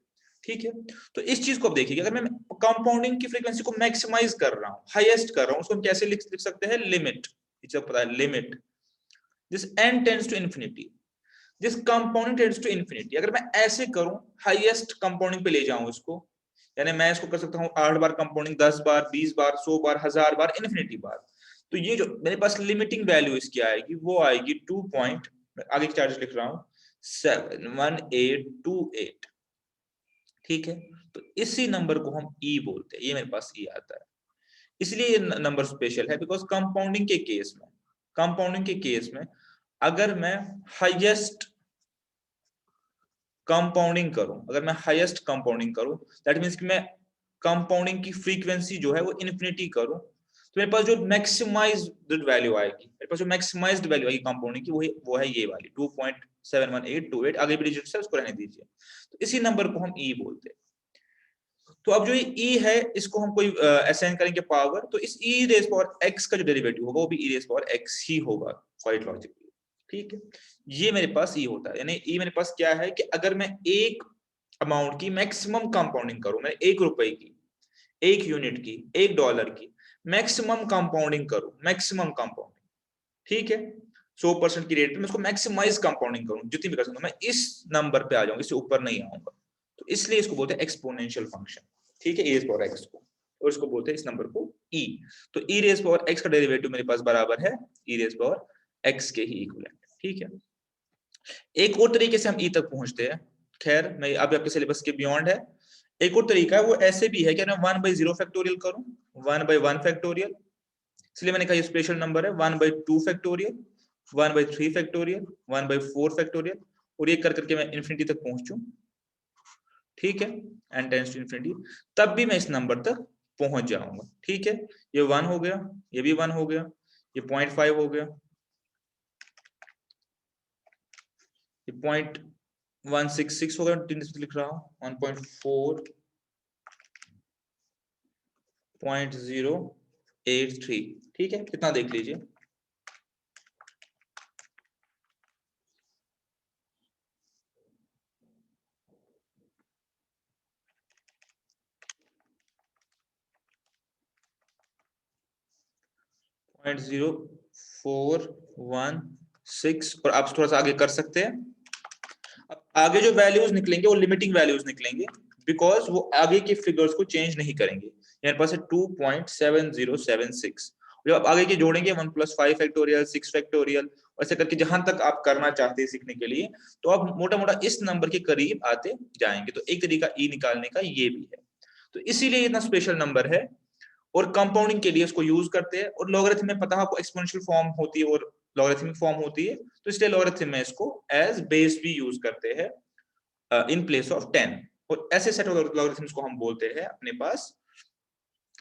A: ठीक है, तो इस चीज को आप देखिए, अगर मैं कंपाउंडिंग की फ्रीक्वेंसी को मैक्सिमाइज कर रहा हूँ, हाईएस्ट कर रहा हूँ, उसको हम कैसे लिख सकते हैं, लिमिट, पता है limit this n tends to infinity, this compounding tends to infinity. अगर मैं ऐसे करूं, हाईएस्ट कंपाउंडिंग पे ले जाऊं इसको, यानी मैं इसको कर सकता हूं 8 बार कंपाउंडिंग, 10 बार, 20 बार, 100 बार, 1000 बार, इन्फिनिटी बार। तो ये जो मेरे पास लिमिटिंग वैल्यू इसकी आएगी वो आएगी 2 पॉइंट, आगे की चार्जेस लिख रहा हूं 71828। ठीक है, तो इसी नंबर को हम ई बोलते हैं, ये मेरे पास ई आता है, इसलिए ये नंबर स्पेशल है। बिकॉज कंपाउंडिंग के केस में अगर मैं हाईएस्ट कंपाउंडिंग करूं, दैट मींस कि मैं कंपाउंडिंग की फ्रीक्वेंसी जो है वो इन्फिनिटी करूं, तो मेरे पास जो मैक्सिमाइज्ड वैल्यू आएगी, कंपाउंडिंग की, वो है ये वाली 2.71828। आगे भी डिजिट्स है उसको रहने दीजिए, तो इसी नंबर को हम ई बोलते हैं। तो अब जो ये ई है इसको हम कोई असाइन करेंगे पावर, तो इस ई रेज पावर एक्स का जो डेरिवेटिव होगा वो भी ई रेज पावर एक्स ही होगा, क्वाइट लॉजिकली। ठीक है, ये मेरे पास ई होता है, यानी ई मेरे पास क्या है कि अगर मैं एक अमाउंट की मैक्सिमम कंपाउंडिंग करूं, मैं 1 रुपए की, 1 यूनिट की, 1 डॉलर की मैक्सिमम कंपाउंडिंग करूं, ठीक है, 100% की रेट पे मैं उसको मैक्सिमाइज कंपाउंडिंग करूं जितनी भी कर सकता हूं, मैं इस नंबर पे आ जाऊंगा, इससे ऊपर नहीं आऊंगा, तो इसलिए इसको बोलते हैं एक्सपोनेंशियल फंक्शन। ठीक है, e रेज़ पावर x को, और इसको बोलते हैं इस नंबर को e। तो e रेज़ पावर x का डेरिवेटिव मेरे पास बराबर है e रेज़ पावर x के ही इक्विवेलेंट। ठीक है, एक और तरीके से हम e तक पहुंचते हैं, खैर मैं अभी आपके सिलेबस के बियॉन्ड है। एक और तरीका है, वो ऐसे भी है कि मैं 1/0 फैक्टोरियल करूं, 1/1 फैक्टोरियल, इसलिए मैंने कहा ये स्पेशल नंबर है, 1/2 फैक्टोरियल, 1/3 फैक्टोरियल, 1/4 फैक्टोरियल, और ये कर करके मैं इन्फिनिटी तक पहुंचूं। ठीक है, n टेंड्स टू इंफिनिटी, तब भी मैं इस नंबर तक पहुंच जाऊंगा। ठीक है, ये 1 हो गया, ये भी 1 हो गया, ये 0.5 हो गया, ये 0.166 हो गया, लिख रहा हूं 1.4, 0.083। ठीक है, कितना देख लीजिए, पॉइंट 0.416, और आप थोड़ा सा आगे कर सकते हैं। अब आगे जो वैल्यूज निकलेंगे वो लिमिटिंग वैल्यूज निकलेंगे, बिकॉज वो आगे के फिगर्स को चेंज नहीं करेंगे। यहाँ पास है 2.7076, जब आप आगे के जोड़ेंगे 1 + 5 फैक्टोरियल, 6 फैक्टोरियल, ऐसे करके जहां तक आप करना चाहते हैं सीखने के लिए, तो आप मोटा मोटा इस नंबर के करीब आते जाएंगे। तो एक तरीका ई निकालने का ये भी है, तो इसीलिए इतना स्पेशल नंबर है, और कंपाउंडिंग के लिए इसको यूज करते हैं। और लॉगरिथम में पता है आपको एक्सपोनेंशियल फॉर्म होती है और लॉगरिथमिक फॉर्म होती है, तो इसलिए लॉगरिथम में इसको एज बेस भी यूज करते हैं इन प्लेस ऑफ 10। और ऐसे सेट ऑफ लॉगरिथम्स को हम बोलते हैं अपने पास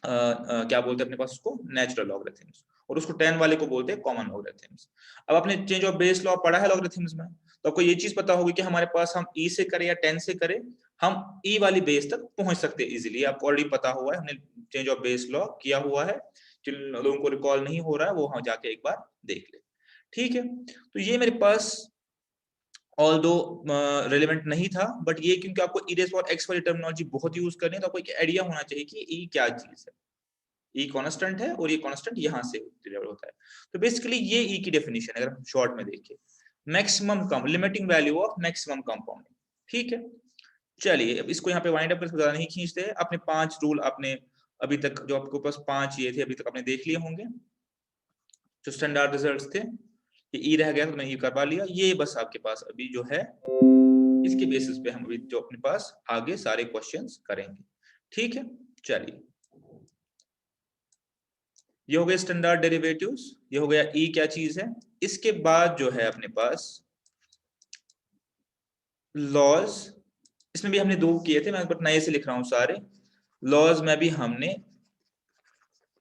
A: क्या बोलते हैं अपने पास उसको, नेचुरल लॉगरिथम्स, और उसको 10 वाले को बोलते हैं कॉमन लॉगरिथम्स। अब आपने चेंज ऑफ बेस लॉ पढ़ा है लॉगरिथम्स में, तो आपको ये चीज पता होगी कि हमारे पास हम e से करें या 10 से करें, हम e वाली बेस तक पहुंच सकते हैं इजीली। आपको ऑलरेडी पता हुआ है, हमने चेंज ऑफ बेस लॉ किया हुआ है, जिन लोगों को रिकॉल नहीं हो रहा है वो वहां जाके एक बार देख ले। ठीक है, तो ये मेरे पास ऑल्दो रेलेवेंट नहीं था, बट ये क्योंकि आपको e रेज़ पावर x वाली टर्मिनोलॉजी बहुत यूज करनी है, तो आपको एक आइडिया होना चाहिए कि e क्या चीज है। e कांस्टेंट है, और ये कांस्टेंट यहां से डिराइव होता है। तो बेसिकली ये e की डेफिनेशन है, अगर हम शॉर्ट में देखें, maximum come limiting value of maximum compounding. ठीक है, चलिए अब इसको यहाँ पे वाइंड अप करके ज्यादा नहीं खींचते हैं। अपने 5 रूल आपने अभी तक, जो आपके पास 5 ये थे अभी तक आपने देख लिए होंगे, जो स्टैंडर्ड रिजल्ट्स थे। ये ई रह गया तो मैंने ई करवा लिया, ये बस आपके पास अभी जो है इसके बेसिस पे हम अभी जो अपने पास आगे सारे क्वेश्चंस करेंगे। ठीक है, चलिए ये हो गए स्टैंडर्ड डेरिवेटिव्स, ये हो गया ई क्या चीज है। इसके बाद जो है अपने पास लॉज, इसमें भी हमने 2 किए थे, मैं बट नए से लिख रहा हूं सारे लॉज में भी हमने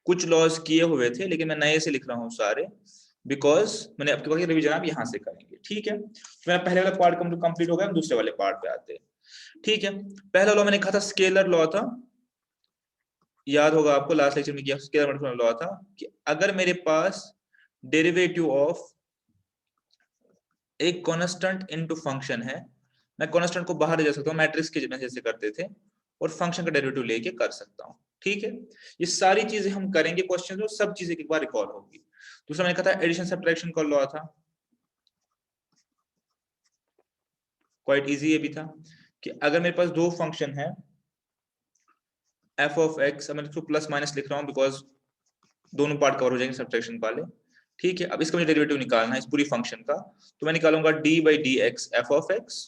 A: कुछ लॉज किए हुए थे, लेकिन मैं नए से लिख रहा हूं सारे, बिकॉज मैंने आपके पास रिवीजन आप यहां से करेंगे। ठीक है, तो मेरा पहले वाला पार्ट कंप्लीट हो गया, हम दूसरे वाले पार्ट पे आते हैं। ठीक है, पहला लॉ मैंने कहा था स्केलर लॉ था, याद होगा आपको लास्ट लेक्चर में किया, स्केलर मल्टीप्लाई लॉ था कि अगर मेरे पास डेरिवेटिव ऑफ एक कांस्टेंट इनटू फंक्शन है, मैं कांस्टेंट को बाहर ले जा सकता हूं, मैट्रिक्स के जैसे करते थे, और फंक्शन का डेरिवेटिव लेके कर सकता हूँ। ठीक है, ये सारी चीजें हम करेंगे क्वेश्चन में, सब चीजें एक बार रिकॉल होगी। दूसरा मैंने कहा था एडिशन सब्ट्रैक्शन का लॉ था, क्वाइट इजी ये भी था कि अगर मेरे पास दो फंक्शन है एफ ऑफ एक्स, मैं इसको प्लस माइनस लिख रहा हूँ बिकॉज दोनों पार्ट कवर हो जाएंगे सब्ट्रैक्शन वाले। ठीक है, अब इसका मुझे डेरिवेटिव निकालना है इस पूरी फंक्शन का, तो मैं निकालूंगा d by d x f of x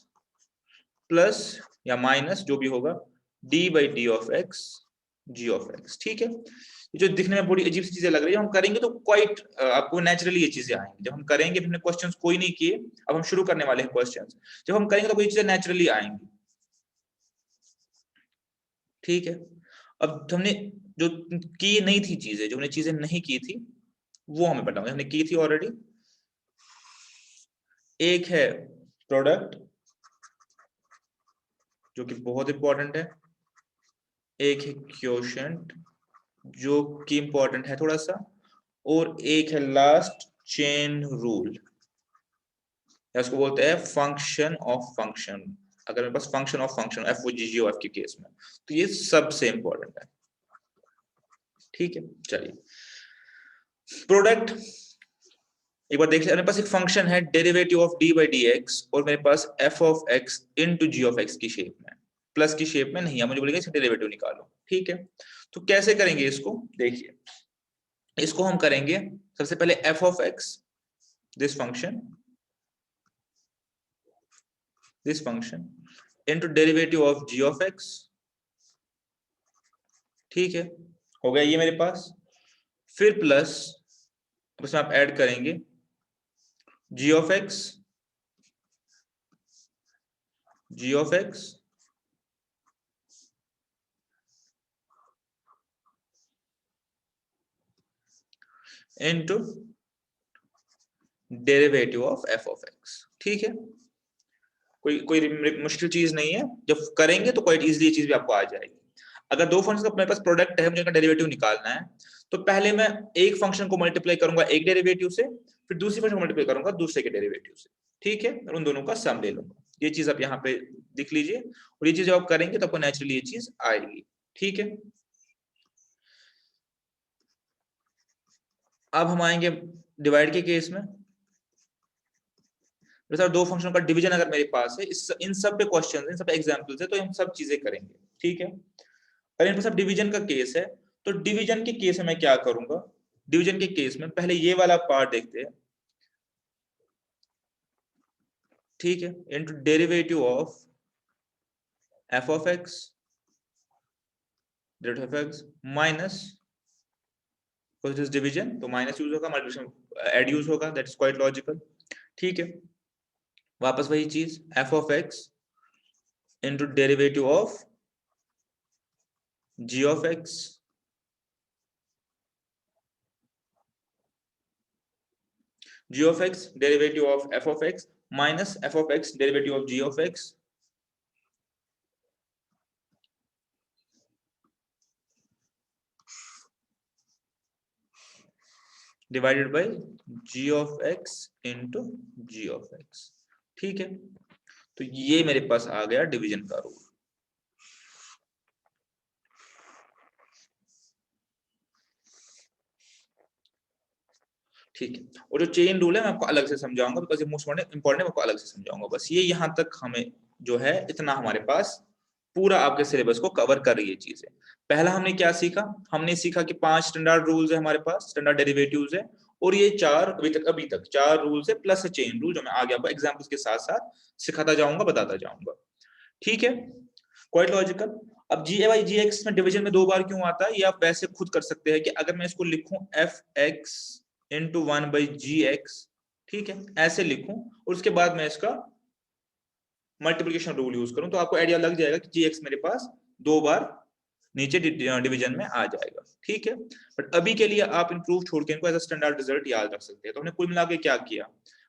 A: plus या माइनस जो भी होगा d by d of x g of x. ठीक है, जो दिखने में बड़ी अजीब सी चीजें लग रही है, हम करेंगे तो क्वाइट आपको नेचुरली ये चीजें आएंगी। जब हम करेंगे, हमने क्वेश्चंस कोई नहीं किए, अब हम शुरू करने वाले हैं क्वेश्चंस, जब हम करेंगे तो कोई चीजें नेचुरली आएंगी। ठीक है, अब हमने जो की नहीं थी चीजें, जो हमने चीजें नहीं की थी वो हमें पता होंगे, हमने की थी ऑलरेडी। एक है प्रोडक्ट जो कि बहुत इंपॉर्टेंट है, एक है क्वोशिएंट जो कि इंपॉर्टेंट है थोड़ा सा, और एक है लास्ट चेन रूल, या उसको बोलते हैं फंक्शन ऑफ फंक्शन। अगर मेरे पास function of function f o g g f के केस में, तो ये सबसे इंपॉर्टेंट है। ठीक है, चलिए प्रोडक्ट एक बार देख लिया। मेरे पास एक फंक्शन है derivative of d by d x, और मेरे पास f of x into g of x की शेप में, प्लस की शेप में नहीं है, मुझे बोलेगा इसका डेरिवेटिव निकालो। ठीक है, तो कैसे करेंगे इसको, देखिए इसको हम करेंगे सबसे पहले f of x, this function into derivative of g of x. ठीक है, हो गया ये मेरे पास, फिर प्लस उसमें आप ऐड करेंगे g of x into derivative of f of x. ठीक है, कोई कोई मुश्किल चीज नहीं है, जब करेंगे तो क्वाइट इजीली ये चीज भी आपको आ जाएगी। अगर दो फंक्शन का मेरे पास प्रोडक्ट है, मुझे इनका डेरिवेटिव निकालना है, तो पहले मैं एक फंक्शन को मल्टीप्लाई करूंगा एक डेरिवेटिव से, फिर दूसरी फंक्शन को मल्टीप्लाई करूंगा दूसरे के डेरिवेटिव से। ठीक है, और उन दोनों का सम ले लूंगा। ये चीज आप यहाँ पे दिख लीजिए, और ये चीज जब आप करेंगे तो आपको नेचुरली ये चीज आएगी। ठीक है, अब हम आएंगे डिवाइड के केस में। दो फंक्शन का डिवीजन अगर मेरे पास है, इन सब पे क्वेश्चन, इन सब पे एग्जांपल्स है, तो हम सब चीजें करेंगे। ठीक है, अगर इन पर सब डिवीजन का केस है, तो डिवीजन के केस में मैं क्या करूंगा, डिवीजन के केस में पहले ये वाला पार्ट देखते हैं। ठीक है, into derivative of f of x minus division, तो माइनस यूज होगा, मल्टीप्लिकेशन ऐड यूज होगा, दैट इज क्वाइट लॉजिकल। ठीक है, वापस वही चीज f of x into derivative of g of x derivative of f of x minus f of x derivative of g of x divided by g of x into g of x. ठीक है, तो ये मेरे पास आ गया division का rule. ठीक है, और जो चेन रूल है मैं आपको अलग से समझाऊंगा, बिकॉज ये मोस्ट इंपॉर्टेंट, आपको अलग से समझाऊंगा। बस ये यहां तक हमें जो है इतना हमारे पास पूरा आपके सिलेबस को कवर कर रही है चीजें। पहला हमने क्या सीखा, हमने सीखा कि 5 स्टैंडर्ड रूल्स है हमारे पास, स्टैंडर्ड डेरिवेटिव्स है, और ये 4 अभी तक 4 रूल्स है प्लस चेन रूल, जो मैं आगे आपको एग्जांपल्स के साथ साथ सिखाता जाऊंगा, बताता जाऊंगा। ठीक है, क्वाइट लॉजिकल। अब जी बाई जी एक्स में डिवीजन में 2 बार क्यों आता है, ये आप वैसे खुद कर सकते हैं कि अगर मैं इसको लिखूं f x into 1 by g x, ठीक है, ऐसे लिखूं, और उसके बाद मैं इसका मल्टीप्लिकेशन रूल यूज करूं, तो आपको आइडिया लग जाएगा कि जी एक्स मेरे पास 2 बार नीचे डिवीजन में आ जाएगा। ठीक है, बट अभी के लिए आप इन प्रूफ छोड़ के इनको एज अ स्टैंडर्ड रिजल्ट याद रख सकते हैं। तो हमने कुल मिला के क्या किया,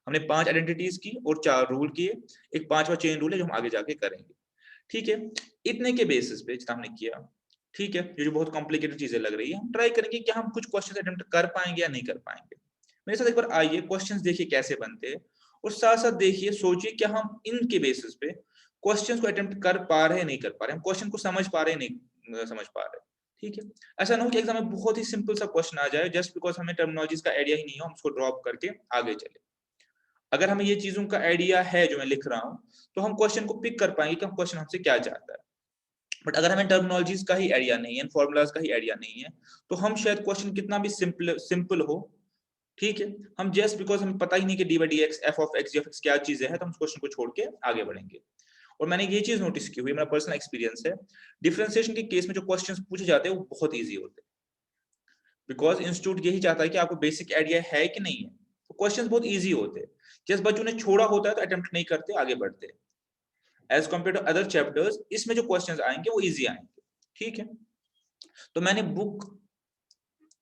A: हमने 5 आइडेंटिटीज की और 4 रूल किए, एक 5वां चेन रूल है जो हम आगे जाके करेंगे। ठीक है, इतने के बेसिस पे जितना हमने किया, ठीक है, ये जो बहुत कॉम्प्लिकेटेड चीजें लग रही है, हम ट्राई करेंगे कि हम कुछ क्वेश्चन अटेम्प्ट कर पाएंगे या नहीं कर पाएंगे। मेरे साथ एक बार आइए, क्वेश्चंस देखिए कैसे बनते हैं, और साथ साथ देखिए, सोचिए क्या हम इनके बेसिस पे क्वेश्चंस को अटेम्प्ट कर पा रहे नहीं कर पा रहे, हम क्वेश्चन को समझ पा रहे नहीं समझ पा रहे। ठीक है, ऐसा ना हो कि एग्जाम में बहुत ही सिंपल सा क्वेश्चन आ जाए जस्ट बिकॉज हमें टर्मिनोलॉजीज का आइडिया ही नहीं हो, हम उसको ड्रॉप करके आगे चले। अगर हमें ये चीजों का आइडिया है जो मैं लिख रहा हूँ, तो हम क्वेश्चन को पिक कर पाएंगे कि हम क्वेश्चन हमसे क्या चाहता है। बट अगर हमें टर्मिनोलॉजीज का ही आइडिया नहीं है, फॉर्मूलाज का ही आइडिया नहीं है, तो हम शायद क्वेश्चन कितना भी सिंपल हो, ठीक है, हम जस्ट बिकॉज हमें पता ही नहीं कि d by d x, f of x, g of x क्या चीजें है, तो हम उस क्वेश्चन को छोड़ के आगे बढ़ेंगे। और मैंने ये चीज नोटिस की हुई, मेरा पर्सनल एक्सपीरियंस है, डिफरेंशिएशन के केस में जो क्वेश्चंस पूछे जाते हैं वो बहुत इजी होते हैं, बिकॉज इंस्टीट्यूट यही चाहता है कि आपको बेसिक आइडिया है कि नहीं है, तो क्वेश्चंस बहुत इजी होते हैं। जिस बच्चों ने छोड़ा होता है तो अटेम्प्ट नहीं करते, आगे बढ़ते हैं। As compare to other chapters, इसमें जो क्वेश्चंस आएंगे वो इजी आएंगे। ठीक है, तो मैंने बुक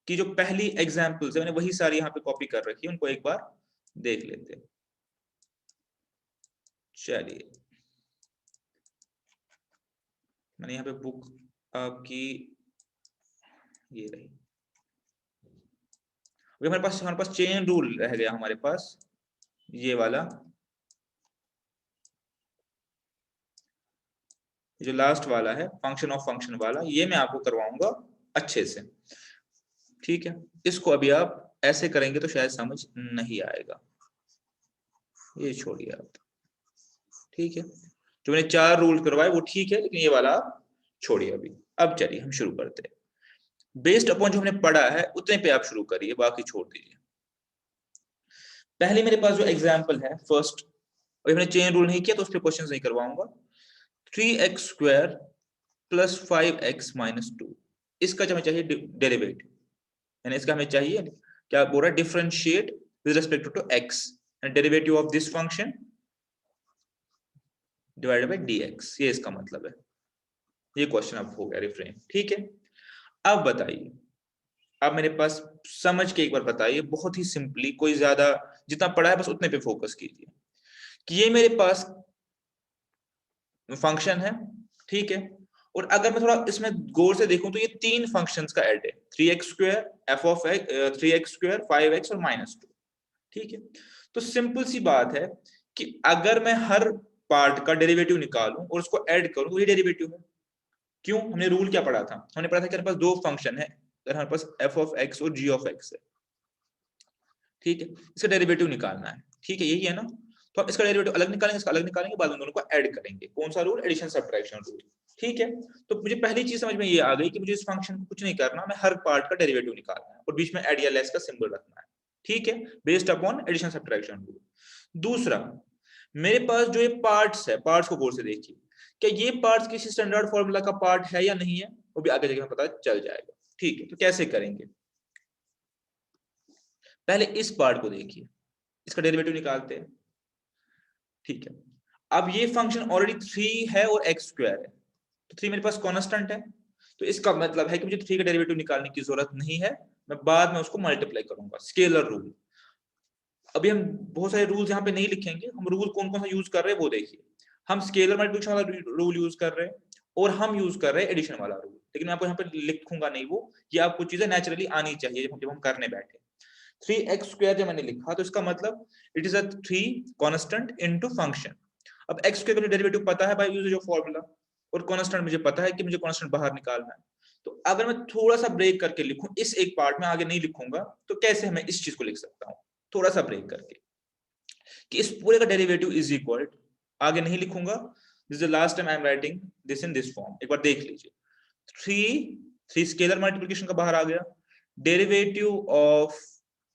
A: की जो पहली एग्जाम्पल्स है मैंने वही सारी यहाँ पे कॉपी कर रखी है, उनको एक बार देख लेते हैं। चलिए, मैंने यहाँ पे बुक आपकी ये रही। हमारे पास चेन रूल रह गया, हमारे पास ये वाला जो लास्ट वाला है, फंक्शन ऑफ फंक्शन वाला, ये मैं आपको करवाऊंगा अच्छे से। ठीक है, इसको अभी आप ऐसे करेंगे तो शायद समझ नहीं आएगा, ये छोड़िए आप। ठीक है, जो मैंने 4 रूल करवाए वो ठीक है, लेकिन ये वाला आप छोड़िए अभी। अब चलिए हम शुरू करते हैं। बेस्ड अपॉन जो हमने पढ़ा है उतने पे आप शुरू करिए, बाकी छोड़ दीजिए। पहले मेरे पास जो एग्जाम्पल है फर्स्ट, अभी मैंने चेन रूल नहीं किया तो उस पर क्वेश्चन नहीं करवाऊंगा। 3x square plus 5x minus 2, इसका जो हमें चाहिए डेरिवेटिव, यानी इसका हमें चाहिए क्या बोल रहा है, differentiate with respect to x and derivative of this function divided by dx, ये इसका मतलब है। ये क्वेश्चन अब हो गया रिफ्रेम। ठीक है, अब बताइए, अब मेरे पास समझ के एक बार बताइए, बहुत ही सिंपली, कोई ज्यादा जितना पढ़ा है बस उतने पे फोकस कीजिए कि ये मेरे पास फंक्शन है। ठीक है, और अगर मैं थोड़ा इसमें गौर से देखूं तो ये 3 फंक्शंस का एड है, 3x square, F of 3x square, 5x और -2। ठीक है, तो सिंपल सी बात है कि अगर मैं हर पार्ट का डेरिवेटिव निकालूं और उसको ऐड करूं तो ये डेरिवेटिव है। क्यों? हमने रूल क्या पढ़ा था, हमने पढ़ा था कि हमारे पास 2 फंक्शन है, हमारे पास एफ ऑफ एक्स और जी ऑफ एक्स है। ठीक है, इसका डेरिवेटिव निकालना है। ठीक है, यही है ना, तो हम इसका डेरिवेटिव अलग निकालेंगे, इसका अलग निकालेंगे, बाद में दोनों को ऐड करेंगे। कौन सा रूल? Addition subtraction rule. ठीक है, तो मुझे पहली चीज समझ में ये आ गई कि मुझे इस फंक्शन को कुछ नहीं करना, मैं हर पार्ट का डेरिवेटिव निकालना है और बीच में एड या लेस का सिंबल रखना है। ठीक है, based upon addition subtraction rule. दूसरा, मेरे पास जो ये पार्ट्स है, पार्ट्स को गौर से देखिए, क्या ये पार्ट्स किसी स्टैंडर्ड फॉर्मूला का पार्ट है या नहीं है, वो भी आगे जाके पता चल जाएगा। ठीक है, तो कैसे करेंगे, पहले इस पार्ट को देखिए, इसका डेरिवेटिव निकालते हैं। ठीक है, अब ये फंक्शन ऑलरेडी 3 है और x स्क्वायर है, तो 3 मेरे पास कांस्टेंट है, तो इसका मतलब है कि मुझे 3 का डेरिवेटिव निकालने की जरूरत नहीं है, मैं बाद में उसको मल्टीप्लाई करूंगा, स्केलर रूल। अभी हम बहुत सारे रूल्स यहाँ पे नहीं लिखेंगे, हम रूल कौन कौन सा यूज कर रहे हैं वो देखिए। हम स्केलर मल्टीप्लिकेशन वाला रूल यूज कर रहे हैं और हम यूज कर रहे हैं एडिशन वाला रूल, लेकिन मैं आपको यहाँ पे लिखूंगा नहीं वो, ये आपको चीजें नेचुरली आनी चाहिए जब हम करने बैठे। 3x स्क्वायर जब मैंने लिखा तो इसका मतलब it is a 3 constant into function. अब x स्क्वायर का डेरिवेटिव पता है बाय यूजेज ऑफ फार्मूला, और कांस्टेंट मुझे पता है कि मुझे कांस्टेंट बाहर निकालना है। तो अगर मैं थोड़ा सा ब्रेक करके लिखूं इस एक पार्ट में, आगे नहीं लिखूंगा, तो कैसे मैं इस चीज को लिख सकता हूं, थोड़ा सा ब्रेक करके, कि इस पूरे का डेरिवेटिव इज इक्वल, आगे नहीं लिखूंगा, this is the last time I am writing this in this form. एक बार देख लीजिए, 3 स्केलर मल्टीप्लिकेशन का बाहर आ गया, derivative of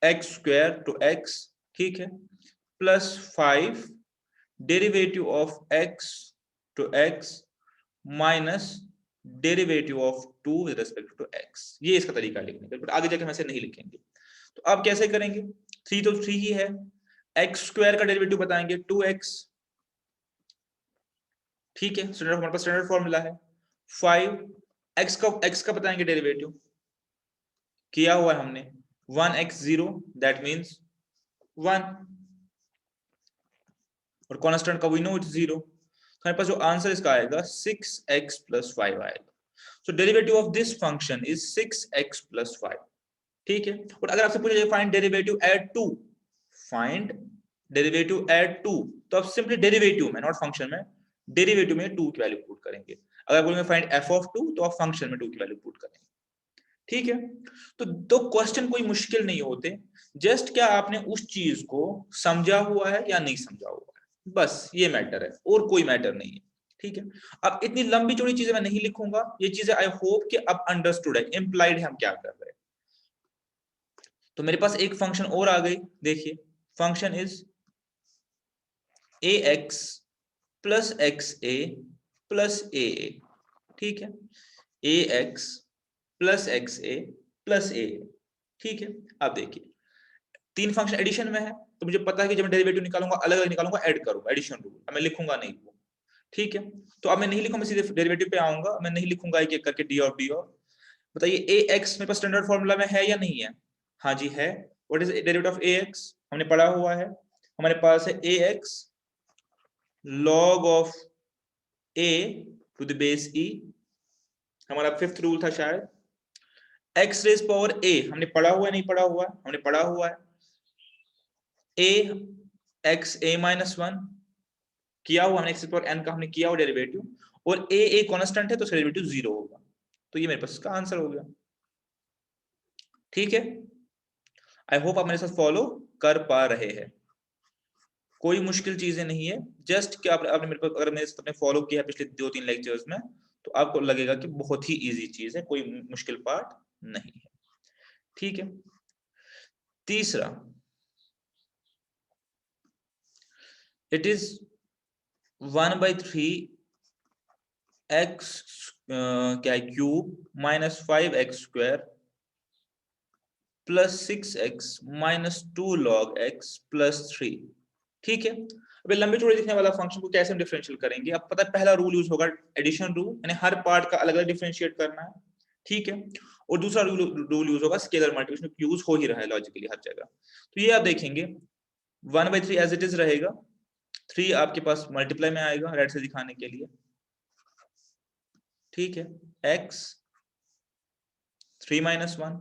A: x square to x, ठीक है, plus 5 derivative of x to x minus derivative of 2 with respect to x। ये इसका तरीका है लिखने का, बट आगे जाके हम ऐसे नहीं लिखेंगे। तो अब कैसे करेंगे, 3 तो 3 ही है, x स्क्वायर का डेरिवेटिव बताएंगे 2x, ठीक है, हमारे पास स्टैंडर्ड फॉर्मूला है। 5 x का बताएंगे डेरिवेटिव, किया हुआ है हमने, 1x0 दैट मींस 1, और कांस्टेंट का वी नो इट्स 0, तो हमारे पास जो आंसर इसका आएगा 6x + 5 आएगा। So derivative of this function is 6x + 5। ठीक है, और अगर आपसे पूछा जाए find derivative eight 2, find derivative eight 2, तो आप सिंपली डेरिवेटिव में, नॉट फंक्शन में, डेरिवेटिव में 2 की वैल्यू पुट करेंगे। अगर बोलेंगे फाइंड एफ ऑफ 2 तो आप फंक्शन में 2 की वैल्यू पुट करेंगे। ठीक है, तो क्वेश्चन कोई मुश्किल नहीं होते, जस्ट क्या आपने उस चीज को समझा हुआ है या नहीं समझा हुआ है, बस ये मैटर है और कोई मैटर नहीं है। ठीक है, अब इतनी लंबी चौड़ी चीजें मैं नहीं लिखूंगा, ये चीजें आई होप कि अब अंडरस्टूड है, इम्प्लाइड है हम क्या कर रहे हैं। तो मेरे पास एक फंक्शन और आ गई, देखिए function is ax plus xa plus aa। ठीक है, ax plus xa plus aa। ठीक है, अब देखिए तीन फंक्शन एडिशन में है, तो मुझे पता है कि जब मैं डेरिवेटिव निकालूंगा अलग अलग निकालूंगा, ऐड करूंगा, एडिशन रूल, अब मैं लिखूंगा नहीं वो। ठीक है, तो अब मैं नहीं लिखूंगा, मैं सीधे डेरिवेटिव पे आऊंगा, मैं नहीं लिखूंगा एक एक करके डी और डी और। बताइए ax मेरे पास स्टैंडर्ड फॉर्मूला में है या नहीं है? हाँ जी है। What is derivative of ax? हमने पढ़ा हुआ है, हमारे पास है ax log of a to the base e, हमारा फिफ्थ रूल था शायद। x रेज पावर a हमने पढ़ा हुआ है, नहीं पढ़ा हुआ है? हमने पढ़ा हुआ है। a x a माइनस 1 किया हुआ हमने, x पावर n का हमने किया हुआ डेरिवेटिव, और a कांस्टेंट है तो डेरिवेटिव 0 होगा, तो ये मेरे पास इसका आंसर हो गया। ठीक है, आई होप आप मेरे साथ फॉलो कर पा रहे हैं, कोई मुश्किल चीजें नहीं है, जस्ट कि आपने मेरे को अगर मेरे साथ फॉलो किया पिछले 2-3 लेक्चर्स में, तो आपको लगेगा कि बहुत ही इजी चीज है, कोई मुश्किल पार्ट नहीं है। ठीक है, तीसरा, इट इज 1/3 x क्या है cube minus 5x square plus 6x minus 2 log x plus 3। ठीक है, अभी लंबे चौड़े दिखने वाला फंक्शन को कैसे हम डिफरेंशियल करेंगे? अब पता है पहला रूल यूज होगा एडिशन रूल, यानी हर पार्ट का अलग अलग डिफरेंशिएट करना है। ठीक है, और दूसरा रूल यूज होगा स्केलर मल्टीप्लिकेशन, यूज हो ही रहा है लॉजिकली हर जगह। तो ये आप देखेंगे 1/3 एज इट इज रहेगा, 3 आपके पास मल्टीप्लाई में आएगा राइट से दिखाने के लिए। ठीक है, x 3 माइनस 1।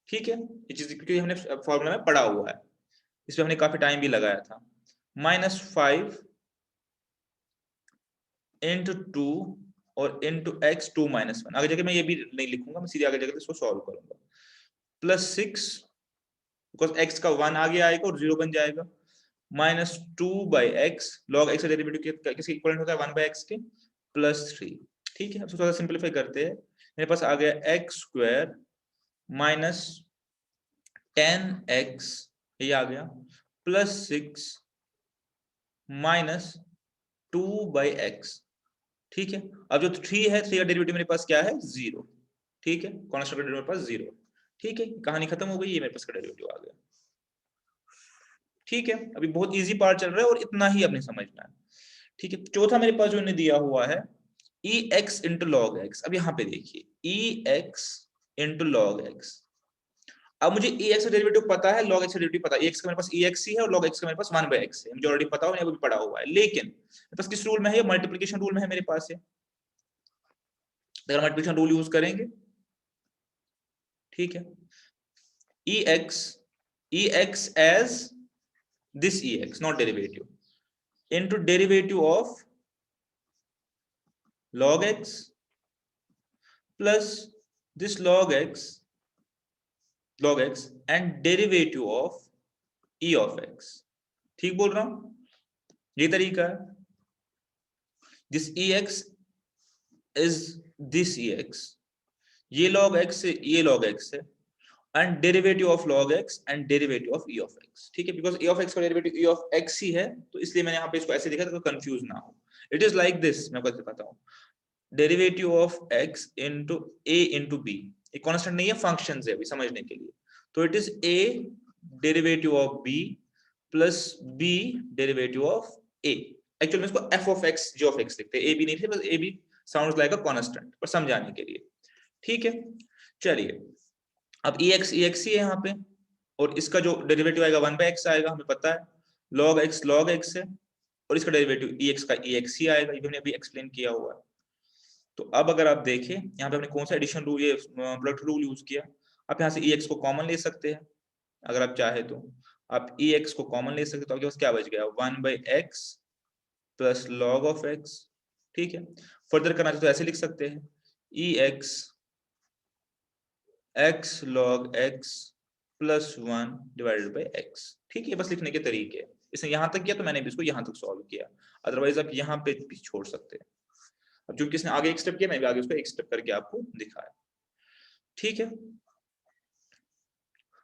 A: ठीक है, ये चीज क्योंकि हमने फॉर्मूला में पढ़ा हुआ है, इसमें हमने काफी टाइम भी लगाया था। माइनस 5 इंटू 2 और इंटू x 2 माइनस 1, आगे जगह मैं ये भी नहीं लिखूंगा, मैं सीधे आगे जगह इसको सॉल्व करूंगा। प्लस 6 बिकॉज x का 1 आगे आएगा और 0 बन जाएगा, माइनस 2/x, लॉग x का डेरिवेटिव किसके इक्विवेलेंट होता है 1/x के, प्लस 3। ठीक है, अब थोड़ा सा सिंपलीफाई करते हैं, मेरे पास आ गया x स्क्वायर माइनस 10x, ये आ गया, प्लस 6 माइनस 2/x। ठीक है, अब जो 3 है, 3 का डेरिवेटिव मेरे पास क्या है 0। ठीक है, कांस्टेंट का डेरिवेटिव मेरे पास 0। ठीक है, कहानी खत्म हो गई, ये मेरे पास का डेरिवेटिव आ गया। ठीक है, अभी बहुत इजी पार्ट चल रहा है और इतना ही आपने समझना है। ठीक है, चौथा मेरे पास जो इन्हें दिया हुआ है ex इंटू लॉग एक्स। अब यहाँ पे देखिए ex इंटू लॉग एक्स, अब मुझे ex का डेरिवेटिव पता है, log x का डेरिवेटिव पता है, ex का मेरे पास ex ही है और log x का मेरे पास 1/x है, मुझे ऑलरेडी पता है, भी पढ़ा हुआ है। लेकिन मेरे पास किस रूल में है? मल्टीप्लिकेशन रूल में है मेरे पास है, अगर मल्टीप्लिकेशन रूल यूज करेंगे। ठीक है, ex as this ex not derivative into derivative of log x plus this log x and derivative of e of x। ठीक बोल रहा हूं? ये तरीका है, this ex is this ex, ये log x से ये log x है, and derivative of log x and derivative of e of x। ठीक है, बिकॉज e of x का डेरिवेटिव e of x ही है, तो इसलिए मैंने यहाँ पे इसको ऐसे लिखा था, कंफ्यूज ना हो। इट इज लाइक दिस, मैं आपको दिखाता हूँ, derivative of x into a into b, ये कांस्टेंट नहीं है, फंक्शन है अभी समझने के लिए। तो it is a derivative of b plus b derivative of a। Actually में इसको f of x g of x लिखते हैं, a b नहीं लिखते, बस a b sounds like a constant, पर समझाने के लिए। ठीक है, चलिए, अब ex ही है यहाँ पे, और इसका जो डेरिवेटिव आएगा 1/x आएगा, हमें पता है log x है, और इसका डेरिवेटिव ex का ex ही आएगा, ये भी हमने अभी एक्सप्लेन किया हुआ है। तो अब अगर आप देखें यहाँ पे हमने कौन सा एडिशन रूल, ये प्रोडक्ट रूल यूज किया, आप यहाँ से ex को कॉमन ले सकते हैं, अगर आप चाहे तो आप ex को कॉमन ले सकते हैं, तो आपके पास क्या बच गया 1/x plus log of x. ठीक है, फर्दर करना चाहे तो ऐसे लिख सकते हैं e x x log x plus 1 divided by x. ठीक है, बस लिखने के तरीके हैं। इसने यहां तक किया तो मैंने भी इसको यहां तक सॉल्व किया, अदरवाइज आप यहाँ पे भी छोड़ सकते हैं। अब चूंकि इसने आगे एक स्टेप किया, मैं भी आगे उसको एक स्टेप करके आपको दिखाया। ठीक है,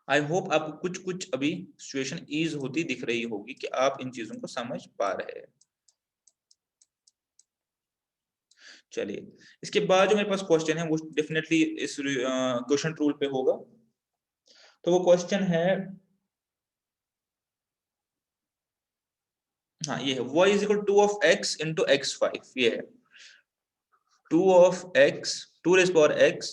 A: आई होप आपको कुछ कुछ अभी सिचुएशन ईज होती दिख रही होगी कि आप इन चीजों को समझ पा रहे हैं। चलिए, इसके बाद जो मेरे पास क्वेश्चन है वो डेफिनेटली इस क्वेश्चन रूल पे होगा। तो वो क्वेश्चन है, हाँ ये है, y is equal 2 of x into x5। ये है 2 of x 2 raise power x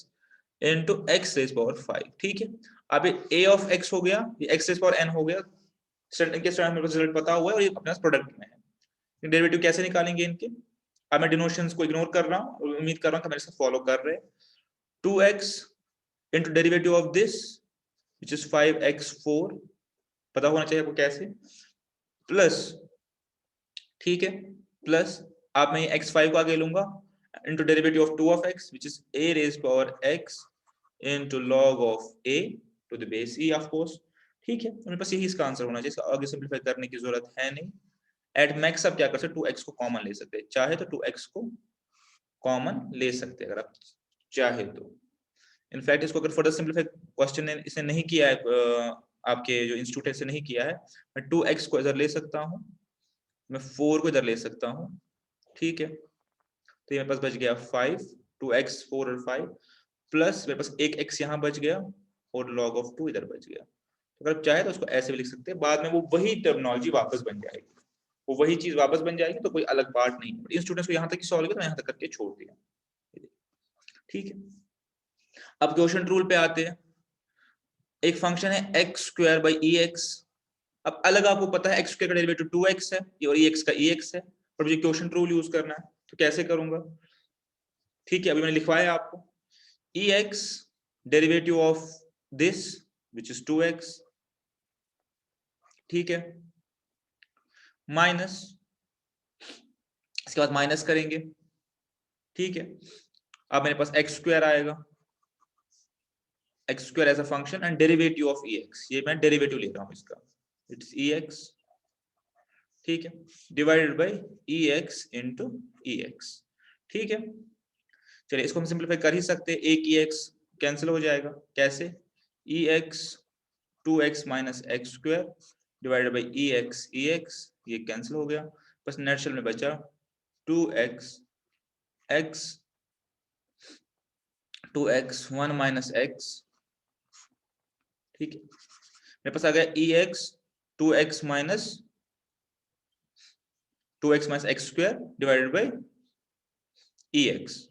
A: into x raise power 5। ठीक है, अब ये a ऑफ x हो गया, ये x रेज पावर n हो गया। इनके मेरे को रिजल्ट पता हुआ है और ये अपने प्रोडक्ट में है। डेरिवेटिव कैसे निकालेंगे इनके? अब मैं डिनोशंस को इग्नोर कर रहा हूँ और उम्मीद कर रहा हूँ कि मेरे साथ फॉलो कर रहे हैं। 2x into derivative of this which is 5x4, पता होना चाहिए आपको कैसे, प्लस, ठीक है, प्लस आप मैं x5 को आगे लूंगा into derivative of 2 of x which is a raise power x into log of a to the base e of course. ठीक है, मेरे पास यही इसका आंसर होना चाहिए, इसका आगे सिंपलीफाई करने की जरूरत है नहीं। एट मैक्स आप क्या कर सकते, 2x को कॉमन ले सकते हैं, चाहे तो 2x को कॉमन ले सकते हैं अगर आप चाहे तो। इनफैक्ट इसको अगर फर्दर सिंपलीफाई क्वेश्चन ने इसने नहीं किया है, आपके जो इंस्टीट्यूट से नहीं किया है, मैं 2x को इधर ले सकता हूँ, मैं 4 को इधर ले सकता हूँ। ठीक है, तो ये मेरे पास बच गया 5, 2x 4 और 5, प्लस मेरे पास एक x यहाँ बच गया और log ऑफ 2 इधर बच गया। तो अगर चाहे तो उसको ऐसे भी लिख सकते हैं, बाद में वो वही टर्मिनोलॉजी वापस बन जाएगी, वो वही चीज वापस बन जाएगी, तो कोई अलग बात नहीं है। इन स्टूडेंट्स को यहाँ तक ही सॉल्व किया तो यहाँ तक करके छोड़ दिया। ठीक है, अब क्वेश्चन रूल पे आते हैं। एक फंक्शन है x square by E x. अब अलग आपको पता है एक्स स्क्वायर का डेरिवेटिव 2x है और एक्स का एक्स है, और मुझे क्वेश्चन रूल यूज करना है, तो कैसे करूंगा? ठीक है, अभी मैंने लिखवाया आपको e x derivative of this which is 2x। ठीक है, माइनस, इसके बाद माइनस करेंगे। ठीक है, अब मेरे पास एक्स स्क्वायर आएगा, x square as a function and derivative of x, ये मैं डेरिवेटिव ले रहा हूं इसका, इट्स एक्स। ठीक है, divided by x into x. ठीक है, चलिए इसको हम सिंपलीफाई कर ही सकते हैं, एक एक्स कैंसिल हो जाएगा। कैसे? X 2x minus x square divided by x ये कैंसिल हो गया, बस नेचुरल में बचा 2x x 2x 1 minus x। ठीक है, मेरे पास आ गया x 2x minus x square divided by x.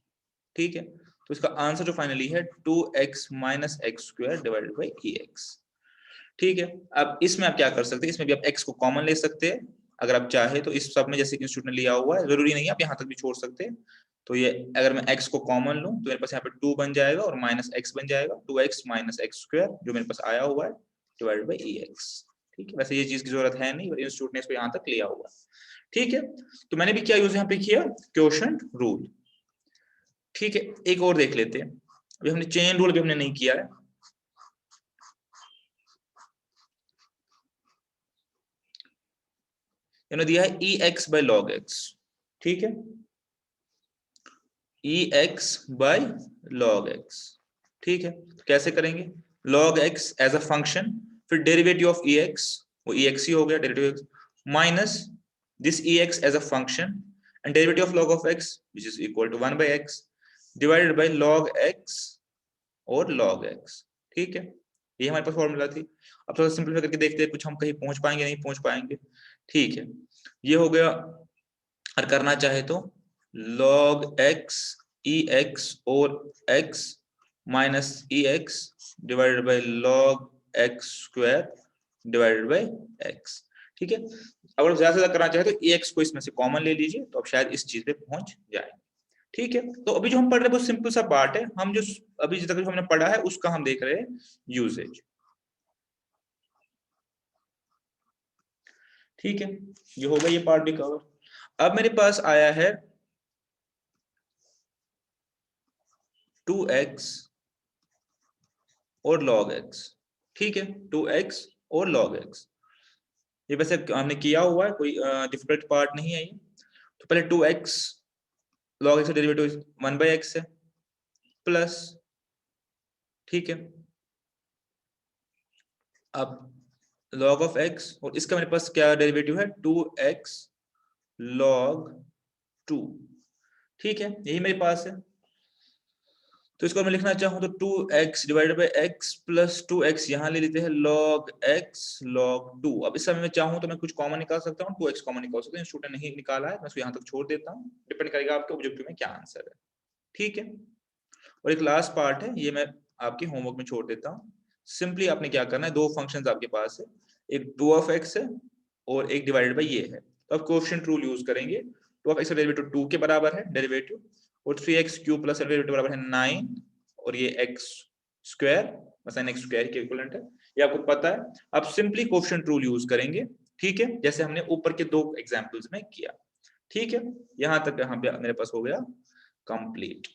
A: ठीक है, तो इसका आंसर जो फाइनली है 2x minus x square divided by x. ठीक है, अब इसमें आप क्या कर सकते हैं, इसमें भी आप x को कॉमन ले सकते हैं अगर आप चाहे तो, इस सब में जैसे इंस्टीट्यूट ने लिया हुआ है, जरूरी नहीं है, आप यहाँ तक भी छोड़ सकते हैं। तो ये अगर मैं x को कॉमन लूं तो मेरे पास यहाँ पे 2 बन जाएगा और माइनस x बन जाएगा, 2x माइनस एक्स स्क्वायर जो मेरे पास आया हुआ है डिवाइडेड बाई एक्स। ठीक है, वैसे ये चीज की जरूरत है नहीं, इंस्टीट्यूट ने इसको यहाँ तक लिया हुआ है। ठीक है, तो मैंने भी क्या यूज यहाँ पे किया, क्वोशंट रूल। ठीक है, एक और देख लेते हैं, अभी हमने चेन रूल भी हमने नहीं किया है। इन्होंने दिया है e x by log x. ठीक है, e x by log x. ठीक है, तो कैसे करेंगे, log x as a function, फिर डेरिवेटिव ऑफ ई एक्स, वो ई एक्स ही हो गया derivative, minus this e x as a function and derivative of log of x which is equal to 1 by x divided by log x और log x। ठीक है, ये हमारे पास formula थी। अब थोड़ा सिंपलीफाई करके देखते हैं कुछ हम कहीं पहुंच पाएंगे नहीं पहुंच पाएंगे। ठीक है, ये हो गया, और करना चाहे तो log x e x और x minus E x divided by log x square divided by x। ठीक है, अगर ज्यादा से ज्यादा करना चाहे तो एक्स को इसमें से कॉमन ले लीजिए, तो अब शायद इस चीज पे पहुंच जाए। ठीक है, तो अभी जो हम पढ़ रहे हैं बहुत सिंपल सा पार्ट है, हम जो अभी तक जो हमने पढ़ा है उसका हम देख रहे हैं यूजेज। ठीक है, ये होगा ये पार्ट भी कवर। अब मेरे पास आया है 2x और log x, ठीक है, 2x और log x। ये वैसे हमने किया हुआ है, कोई डिफिकल्ट पार्ट नहीं है ये। तो पहले 2x log x का डेरिवेटिव 1/x है प्लस, ठीक है, अब log ऑफ x और इसका मेरे पास क्या डेरिवेटिव है 2x log 2, ठीक है, यही मेरे पास है। तो इसको मैं लिखना चाहूँ तो 2x divided by x plus 2x यहाँ ले लेते हैं log x log 2। अब इस समय मैं चाहूँ तो मैं कुछ कॉमन निकाल सकता हूँ, 2x कॉमन निकाल सकता हूँ, स्टूडेंट नहीं निकाला है, मैं इसको यहाँ तक छोड़ देता हूँ, डिपेंड करेगा आपके ऑब्जेक्टिव में क्या आंसर है, ठीक है। और एक लास्ट पार्ट है, ये मैं आपके होमवर्क में छोड़ देता हूँ। सिंपली आपने क्या करना है, दो फंक्शन आपके पास है, एक 2 ऑफ x है और एक डिवाइडेड बाई ये है। तो आप कोएफिशिएंट रूल यूज करेंगे, 2 ऑफ x का डेरिवेटिव 2 के बराबर है डेरिवेटिव, और 3x क्यूब प्लस डेरिवेटिव बराबर है 9, और ये x स्क्वायर बस x स्क्वायर के इक्विवेलेंट है, ये आपको पता है। आप सिंपली कोएफिशिएंट रूल यूज करेंगे, ठीक है, जैसे हमने ऊपर के दो एग्जांपल्स में किया, ठीक है। यहां तक यहाँ पे मेरे पास हो गया कंप्लीट।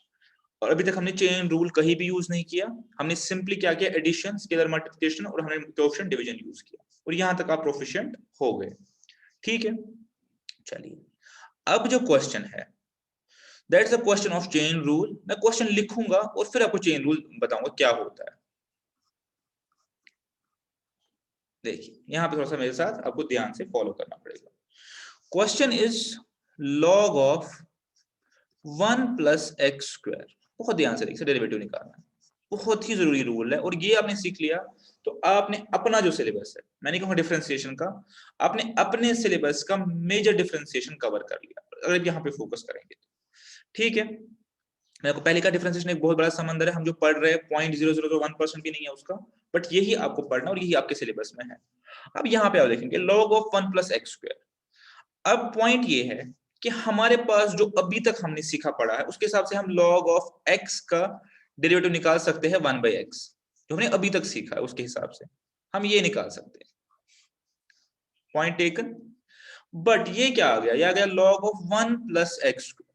A: और अभी तक हमने चेन रूल कहीं भी यूज नहीं किया, हमने सिंपली क्या किया, एडिशन, स्केलर मल्टीप्लिकेशन और हमने कोएफिशिएंट डिवीजन यूज किया, और यहां तक आप प्रोफिशिएंट हो गए, ठीक है। चलिए अब जो क्वेश्चन है, that's the question of chain rule. मैं क्वेश्चन लिखूंगा और फिर आपको चेन रूल बताऊंगा क्या होता है। देखिए यहां पे थोड़ा सा मेरे साथ आपको ध्यान से फॉलो करना पड़ेगा। Question is log of 1 plus x square. बहुत ध्यान से देखिए, डेरिवेटिव निकालना है, बहुत ही जरूरी रूल है, और ये आपने सीख लिया तो आपने अपना जो सिलेबस है, मैंने कहा डिफरेंशिएशन का, आपने अपने सिलेबस का मेजर डिफरेंशिएशन कवर कर लिया अगर यहाँ पे फोकस करेंगे तो, ठीक है। मेरे को पहले का डिफरेंशिएशन एक बहुत बड़ा समंदर है, हम जो पढ़ रहे हैं 0.001% भी नहीं है उसका, बट यही आपको पढ़ना और यही आपके सिलेबस में है। अब यहाँ पे आप देखेंगे log of 1 plus x square. अब पॉइंट ये है कि हमारे पास जो अभी तक हमने सीखा पढ़ा है उसके हिसाब से हम log ऑफ x का डेरिवेटिव निकाल सकते हैं 1/x, जो हमने अभी तक सीखा है उसके हिसाब से हम ये निकाल सकते हैं, पॉइंट टेकन। बट ये क्या आ गया, ये आ गया log of 1 plus x square.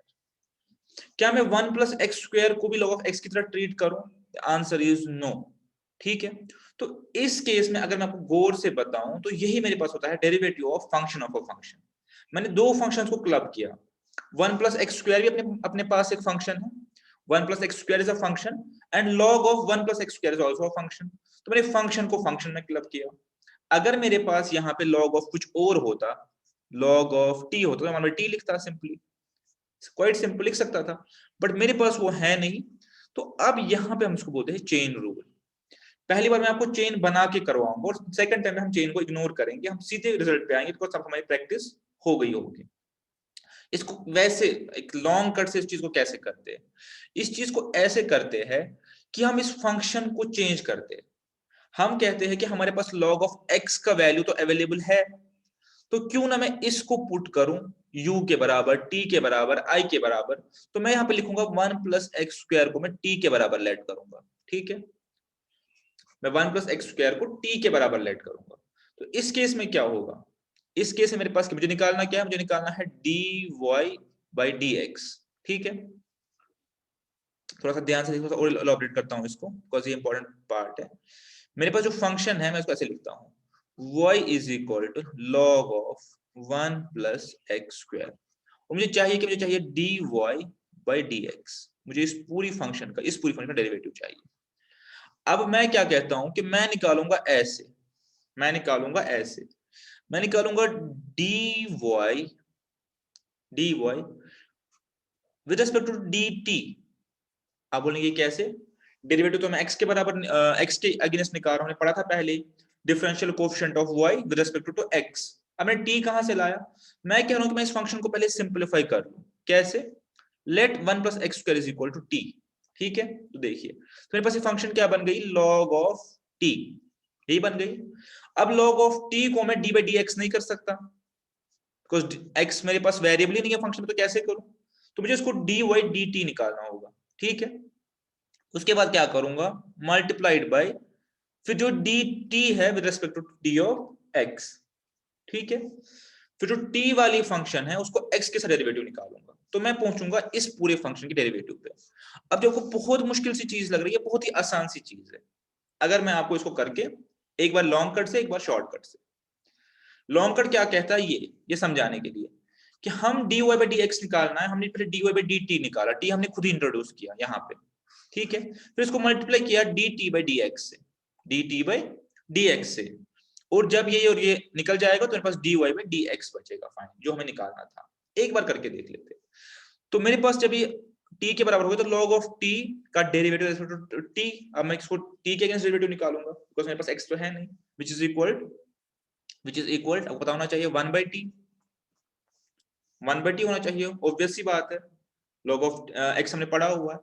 A: क्या मैं 1 प्लस एक्स स्क्वायर को भी log ऑफ x की तरह ट्रीट करूं? आंसर इज नो, ठीक है। तो इस केस में अगर मैं आपको गौर से बताऊं तो यही मेरे पास होता है derivative of function of a function. मैंने दो फंक्शंस को क्लब किया, 1 प्लस एक्स स्क्वायर भी अपने पास एक फंक्शन है, 1 plus x square is a function, and log of 1 plus x square is also a function. तो मैंने फंक्शन को फंक्शन में क्लब किया। अगर मेरे पास यहाँ पे log ऑफ कुछ और होता, log ऑफ t होता तो मैं t लिखता, सिंपली क्वाइट सिंपल लिख सकता था, बट मेरे पास वो है नहीं। तो अब यहाँ पे हम इसको बोलते हैं चेन रूल। पहली बार मैं आपको चेन बना के करवाऊंगा और सेकंड टाइम में हम चेन को इग्नोर करेंगे, हम सीधे रिजल्ट पे आएंगे, बिकॉज अब हमारी प्रैक्टिस हो गई होगी। इसको वैसे एक लॉन्ग कट से इस चीज को कैसे करते हैं, इस चीज को ऐसे करते हैं कि हम इस फंक्शन को चेंज करते हैं। हम कहते हैं कि हमारे पास log ऑफ x का वैल्यू तो अवेलेबल है, तो क्यों ना मैं इसको पुट करूं u के बराबर, t के बराबर, i के बराबर। तो मैं यहां पे लिखूंगा 1 प्लस एक्स स्क्वायर को मैं t के बराबर लेट करूंगा, ठीक है। मैं 1 प्लस एक्स स्क्वायर को t के बराबर लेट करूंगा। तो इस केस में क्या होगा, इस केस में मेरे पास मुझे निकालना क्या है, मुझे निकालना है dy बाई dx, ठीक है। थोड़ा सा ध्यान से देखो, और इलैबोरेट करता हूं इसको, बिकॉज ये इंपॉर्टेंट पार्ट है। मेरे पास जो फंक्शन है मैं इसको ऐसे लिखता हूं, y is equal to log of 1 plus x square, और मुझे चाहिए कि मुझे चाहिए dy बाई dx, मुझे इस पूरी फंक्शन का डेरिवेटिव चाहिए। अब मैं क्या कहता हूं कि मैं निकालूंगा ऐसे, मैं निकालूंगा ऐसे, मैं निकालूंगा dy with respect to dt। आप बोलेंगे कैसे, डेरिवेटिव तो मैं x के बराबर x के अगेंस्ट निकाल रहा हूं, पढ़ा था पहले, differential coefficient of y with respect to x। अब मैं t कहां से लाया, मैं कह रहा हूं कि मैं इस फंक्शन को पहले सिंपलीफाई कर लूं, कैसे, let 1 plus x square is equal to t, ठीक है। तो देखिए, तो मेरे पास ये फंक्शन क्या बन गई, log ऑफ t, यही बन गई। अब log ऑफ t को मैं d बाई dx नहीं कर सकता, बिकॉज x मेरे पास वेरिएबल ही नहीं है फंक्शन में, तो कैसे करूं, तो मुझे इसको dy dt निकालना होगा, ठीक है। उसके बाद क्या करूंगा, मल्टीप्लाइड बाय फिर जो dt है with respect to d of x, ठीक है। फिर जो t वाली फंक्शन है उसको x के साथ डेरिवेटिव निकालूंगा, तो मैं पहुंचूंगा इस पूरे फंक्शन के डेरिवेटिव पे। अब जो आपको बहुत मुश्किल सी चीज लग रही है, बहुत ही आसान सी चीज है। अगर मैं आपको इसको करके एक बार लॉन्ग कट से एक बार शॉर्ट कट से, लॉन्ग कट क्या कहता है ये समझाने के लिए कि हम dy बाई डी एक्स निकालना है, हमने पहले dy बाई डी टी निकाला, t हमने खुद ही इंट्रोड्यूस किया यहाँ पे, ठीक है। फिर इसको मल्टीप्लाई किया dt बाई डी एक्स से, dt बाई डी एक्स से, और जब ये और ये निकल जाएगा तो मेरे पास dy बाई डी एक्स बचेगा फाइन, जो हमें निकालना था। एक बार करके देख लेते हैं। तो मेरे पास जब ये t के बराबर होगा तो log ऑफ t का डेरिवेटिव रिस्पेक्ट टू t, अब मैं इसको t के अगेंस्ट डेरिवेटिव निकालूंगा बिकॉज़ मेरे पास x तो है नहीं, which is equal आपको पता होना चाहिए 1 by t, 1 by t होना चाहिए, ऑब्वियस सी बात है, log ऑफ x हमने पढ़ा हुआ है,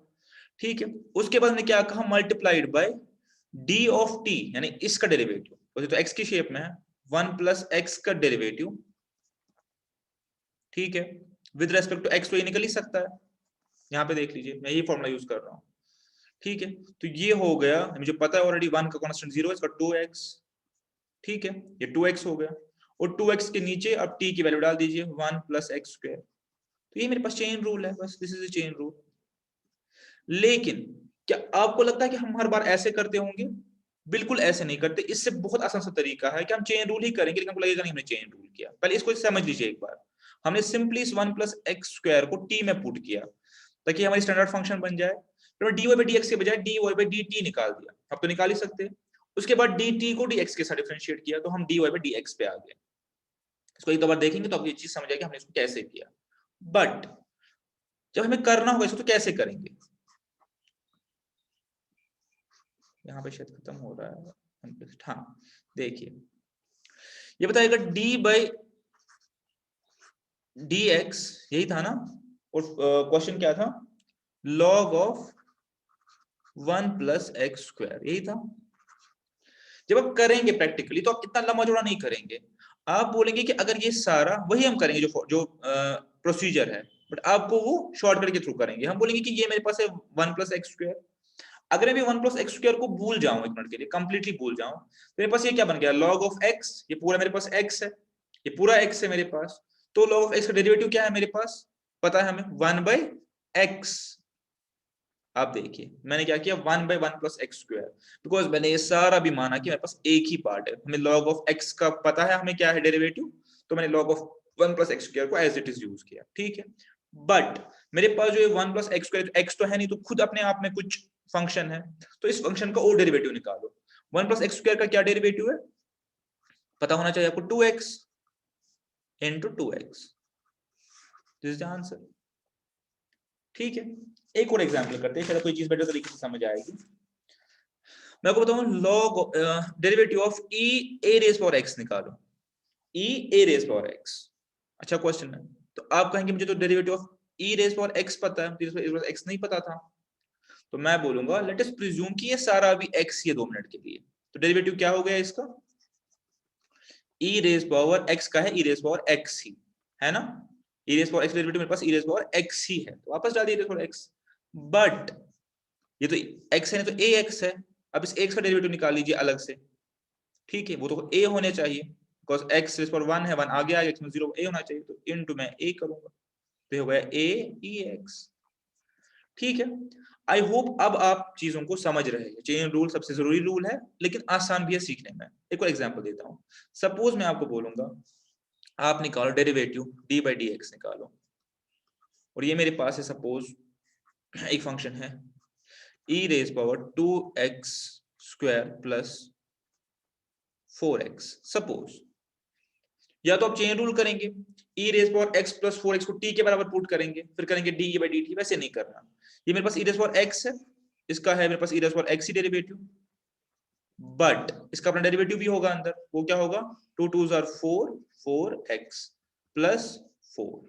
A: ठीक है। उसके बाद हमने क्या कहा, multiplied by d of t, यानी इसका डेरिवेटिव, वैसे तो x की शेप में है, 1 प्लस x का डेरिवेटिव, ठीक है, विद रेस्पेक्ट टू x तो ये निकल ही सकता है, यहाँ पे देख लीजिए मैं यही फॉर्मूला यूज कर रहा हूँ, ठीक है। तो ये हो गया, मुझे पता है ऑलरेडी 1 का कांस्टेंट 0 है, इसका 2x, ठीक है, ये 2x हो गया, और 2x के नीचे अब t की वैल्यू डाल दीजिए 1 प्लस एक्स स्क्वायर, तो ये मेरे पास चेन रूल है, बस this is the chain rule. लेकिन क्या आपको लगता है कि हम हर बार ऐसे करते होंगे? बिल्कुल ऐसे नहीं करते, इससे बहुत आसान सा तरीका है कि हम चेन रूल ही करेंगे, लेकिन हमको लगेगा नहीं हमने चेन रूल किया। पहले इसको समझ लीजिए एक बार, हमने सिंपली इस 1 प्लस एक्स स्क्वायर को t में पुट किया ताकि हमारी स्टैंडर्ड फंक्शन बन जाए, तो dy बाई डी एक्स के बजाय dy बाई dt निकाल दिया, अब तो निकाल ही सकते हैं। उसके बाद dt को dx के साथ डिफरेंशिएट किया, तो हम dy बाई dx पे आ गए। इसको एक दो बार देखेंगे तो आपको ये चीज समझ आएगी हमने इसको कैसे किया। बट जब हमें करना होगा इसको तो कैसे करेंगे? यहाँ पे शायद खत्म हो रहा है, हाँ देखिए, ये बताएगा d बाई डी एक्स, यही था ना, और क्वेश्चन क्या था, log of 1 plus x square, यही था। जब आप करेंगे प्रैक्टिकली तो आप इतना लंबा चौड़ा नहीं करेंगे, आप बोलेंगे कि अगर ये सारा वही हम करेंगे जो प्रोसीजर है, बट आपको वो शॉर्टकट के थ्रू करेंगे। हम बोलेंगे कि ये मेरे पास है 1 प्लस एक्स स्क्वायर, अगर मैं 1 प्लस एक्स स्क्वायर को भूल जाऊं एक मिनट के लिए, कंप्लीटली भूल जाऊं, तो मेरे पास ये क्या बन गया, log ऑफ x, ये पूरा मेरे पास x है, ये पूरा x है मेरे पास, तो log ऑफ x का डेरिवेटिव क्या है मेरे पास, पता है हमें 1 बाई एक्स। आप देखिए मैंने क्या किया, 1 by 1 plus x square, because मैंने ये सारा भी माना कि मेरे पास एक ही पार्ट है, हमें log ऑफ x का पता है हमें क्या है डेरिवेटिव, तो मैंने log of 1 plus x square को एज इट इज यूज किया, ठीक है। बट मेरे पास जो है 1 प्लस एक्स स्क्वायर, x तो है नहीं, तो खुद अपने आप में कुछ फंक्शन है, तो इस फंक्शन का और डेरिवेटिव निकालो। 1 प्लस एक्स स्क्वायर का क्या डेरिवेटिव है, पता होना चाहिए आपको, 2x into 2x, this is the answer, ठीक है। एक और एग्जांपल करते हैं, शायद कोई चीज बेटर तरीके से समझ आएगी। मैं आपको बताऊं, log derivative of e a raise power x निकालो, e a raise power x, अच्छा क्वेश्चन है। तो आप कहेंगे मुझे तो derivative of e raise power x पता है, x नहीं पता था, तो मैं बोलूंगा लेट अस प्रिज्यूम कि ये सारा अभी x ही है 2 मिनट के लिए, तो डेरिवेटिव क्या हो गया इसका, e रेज पावर x का है e रेज पावर x ही है ना, e raise power x derivative मेरे पास e रेज पावर x ही है, तो वापस डाल दिए e raise power x। But ये तो x है, तो ax है, अब इस x का डेरिवेटिव निकाल लीजिए अलग से, ठीक है, वो तो a होने चाहिए, बिकॉज x रेज पावर 1 है, 1 आगे आएगा, x में 0 a होना चाहिए, तो इनटू मैं a करूंगा, तो हो गया a ex, ठीक है। आई होप अब आप चीजों को समझ रहे हैं, चेन रूल सबसे जरूरी रूल है, लेकिन आसान भी है सीखने में। एक और एग्जांपल देता हूं, सपोज मैं आपको बोलूंगा आप निकालो derivative d by d x निकालो, और ये मेरे पास है सपोज एक फंक्शन है e raise power 2x square plus 4x, suppose, या तो आप चेन रूल करेंगे, e raise power x plus 4x को t के बराबर पुट करेंगे, फिर करेंगे d बाई dt, वैसे नहीं करना। ये मेरे पास e रेज पावर x है, इसका है मेरे पास e रेज पावर x ही डेरिवेटिव, बट इसका अपना डेरिवेटिव भी होगा अंदर, वो क्या होगा, 2 2 आर 4, 4x प्लस 4,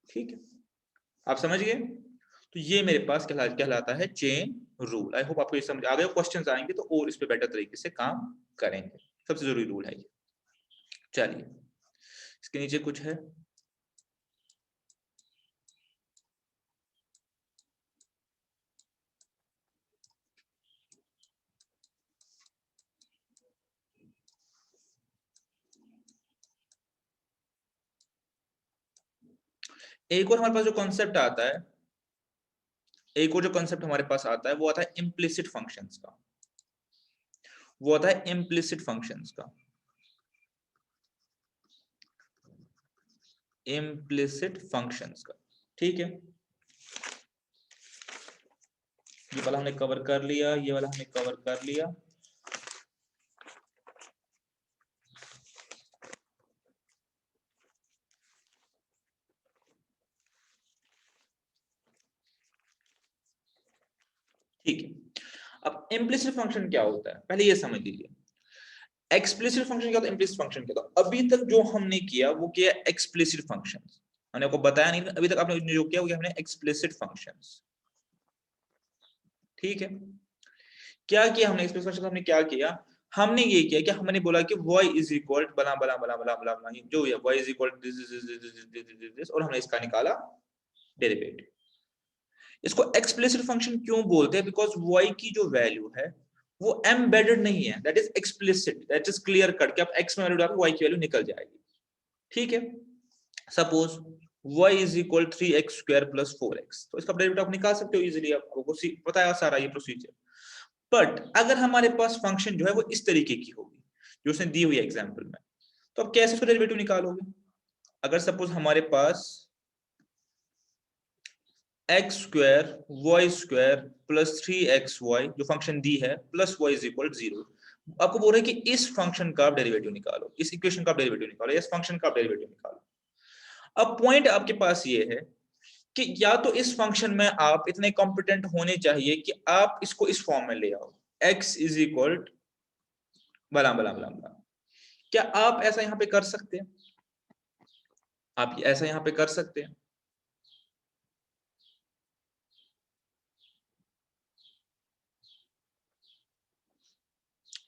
A: ठीक है, आप समझ गए। तो ये मेरे पास कहलाता है चेन रूल। आई होप आपको ये समझ आ गया, क्वेश्चंस आएंगे तो और इस पे बेटर तरीके से काम करेंगे, सबसे जरूरी रूल है ये। चलिए इसके नीचे कुछ है, एक और हमारे पास जो कॉन्सेप्ट आता है, एक और जो कॉन्सेप्ट हमारे पास आता है वो आता है इम्प्लिसिट फंक्शंस का, वो आता है इम्प्लिसिट फंक्शंस का, इम्प्लिसिट फंक्शंस का। ठीक है, ये वाला हमने कवर कर लिया, ये वाला हमने कवर कर लिया। ठीक है, अब इम्प्लिसिट फंक्शन क्या होता है पहले ये समझ लीजिए। एक्सप्लिसिट फंक्शन क्या होता है, इम्प्लिसिट फंक्शन क्या होता है। अभी तक जो हमने किया वो किया एक्सप्लिसिट फंक्शंस, मैंने आपको बताया नहीं, अभी तक आपने जो किया वो किया हमने एक्सप्लिसिट फंक्शंस। ठीक है, क्या किया हमने एक्सप्लिसिट फंक्शन, हमने क्या किया, हमने ये किया कि हमने बोला कि y इज इक्वल बला बला बला बला बला बला जो है y इज इक्वल दिस, और हमने इसका निकाला डेरिवेटिव। इसको एक्सप्लिसिट फंक्शन क्यों बोलते हैं, बिकॉज y की जो वैल्यू है वो एम्बेडेड नहीं है, that is explicit, that is clear cut के आप x में वैल्यू डालो y की वैल्यू निकल जाएगी। ठीक है, suppose y is equal 3x square plus 4x, तो इसका डेरिवेटिव आप निकाल सकते हो इजीली, आपको पता है सारा ये प्रोसीजर। बट अगर हमारे पास फंक्शन जो है वो इस तरीके की होगी जो उसने दी हुई एग्जांपल में, तो आप कैसे उसका डेरिवेटिव निकालोगे। अगर सपोज हमारे पास x square y square plus 3xy जो फंक्शन दी है प्लस y इज इक्वल 0, आपको बोल रहे हैं कि इस फंक्शन का डेरिवेटिव निकालो, इस इक्वेशन का डेरिवेटिव निकालो, इस फंक्शन का डेरिवेटिव निकालो। अब पॉइंट आपके पास ये है कि या तो इस फंक्शन में आप इतने कॉम्पिटेंट होने चाहिए कि आप इसको इस फॉर्म में ले आओ, x इज इक्वल बला बला बला बला। क्या आप ऐसा यहां पे कर सकते हैं, आप ऐसा यहां पे कर सकते हैं।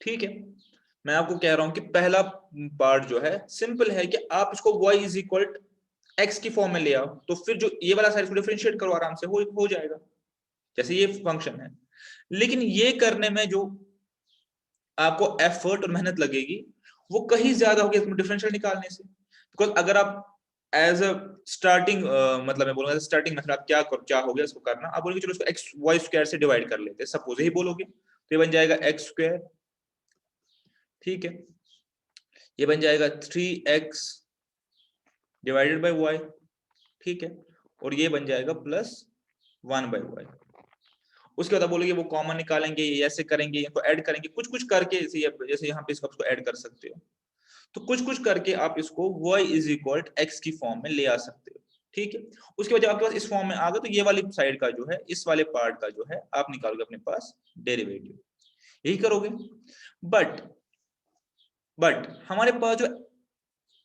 A: ठीक है, मैं आपको कह रहा हूं कि पहला पार्ट जो है सिंपल है कि आप इसको y इज इक्वल एक्स की फॉर्म में ले आओ, तो फिर जो ये वाला साइड को डिफरेंशिएट करो आराम से हो जाएगा, जैसे ये फंक्शन है। लेकिन ये करने में जो आपको एफर्ट और मेहनत लगेगी वो कहीं ज्यादा होगी डिफरेंशियल निकालने से, बिकॉज अगर आप एज अ स्टार्टिंग मतलब मैं बोलूंगा स्टार्टिंग मेथड आप क्या हो गया इसको करना, आप बोलोगे चलो इसको एक्स वाई स्क्वायर से डिवाइड कर लेते हैं, सपोज यही बोलोगे तो ये बन जाएगा एक्स स्क्वायर। ठीक है, ये बन जाएगा 3x डिवाइडेड बाई वाई। ठीक है, और ये बन जाएगा प्लस 1/y। उसके बाद बोलोगे वो कॉमन निकालेंगे, ये ऐसे करेंगे, इनको ऐड करेंगे, कुछ कुछ करके, जैसे यहाँ पे इसको ऐड कर सकते हो, तो कुछ कुछ करके आप इसको y इज इक्वल x की फॉर्म में ले आ सकते हो। ठीक है, उसके बाद जब आपके पास इस फॉर्म में आ गया तो ये वाली साइड का जो है, इस वाले पार्ट का जो है आप निकालोगे अपने पास डेरिवेटिव, यही करोगे। बट हमारे पास जो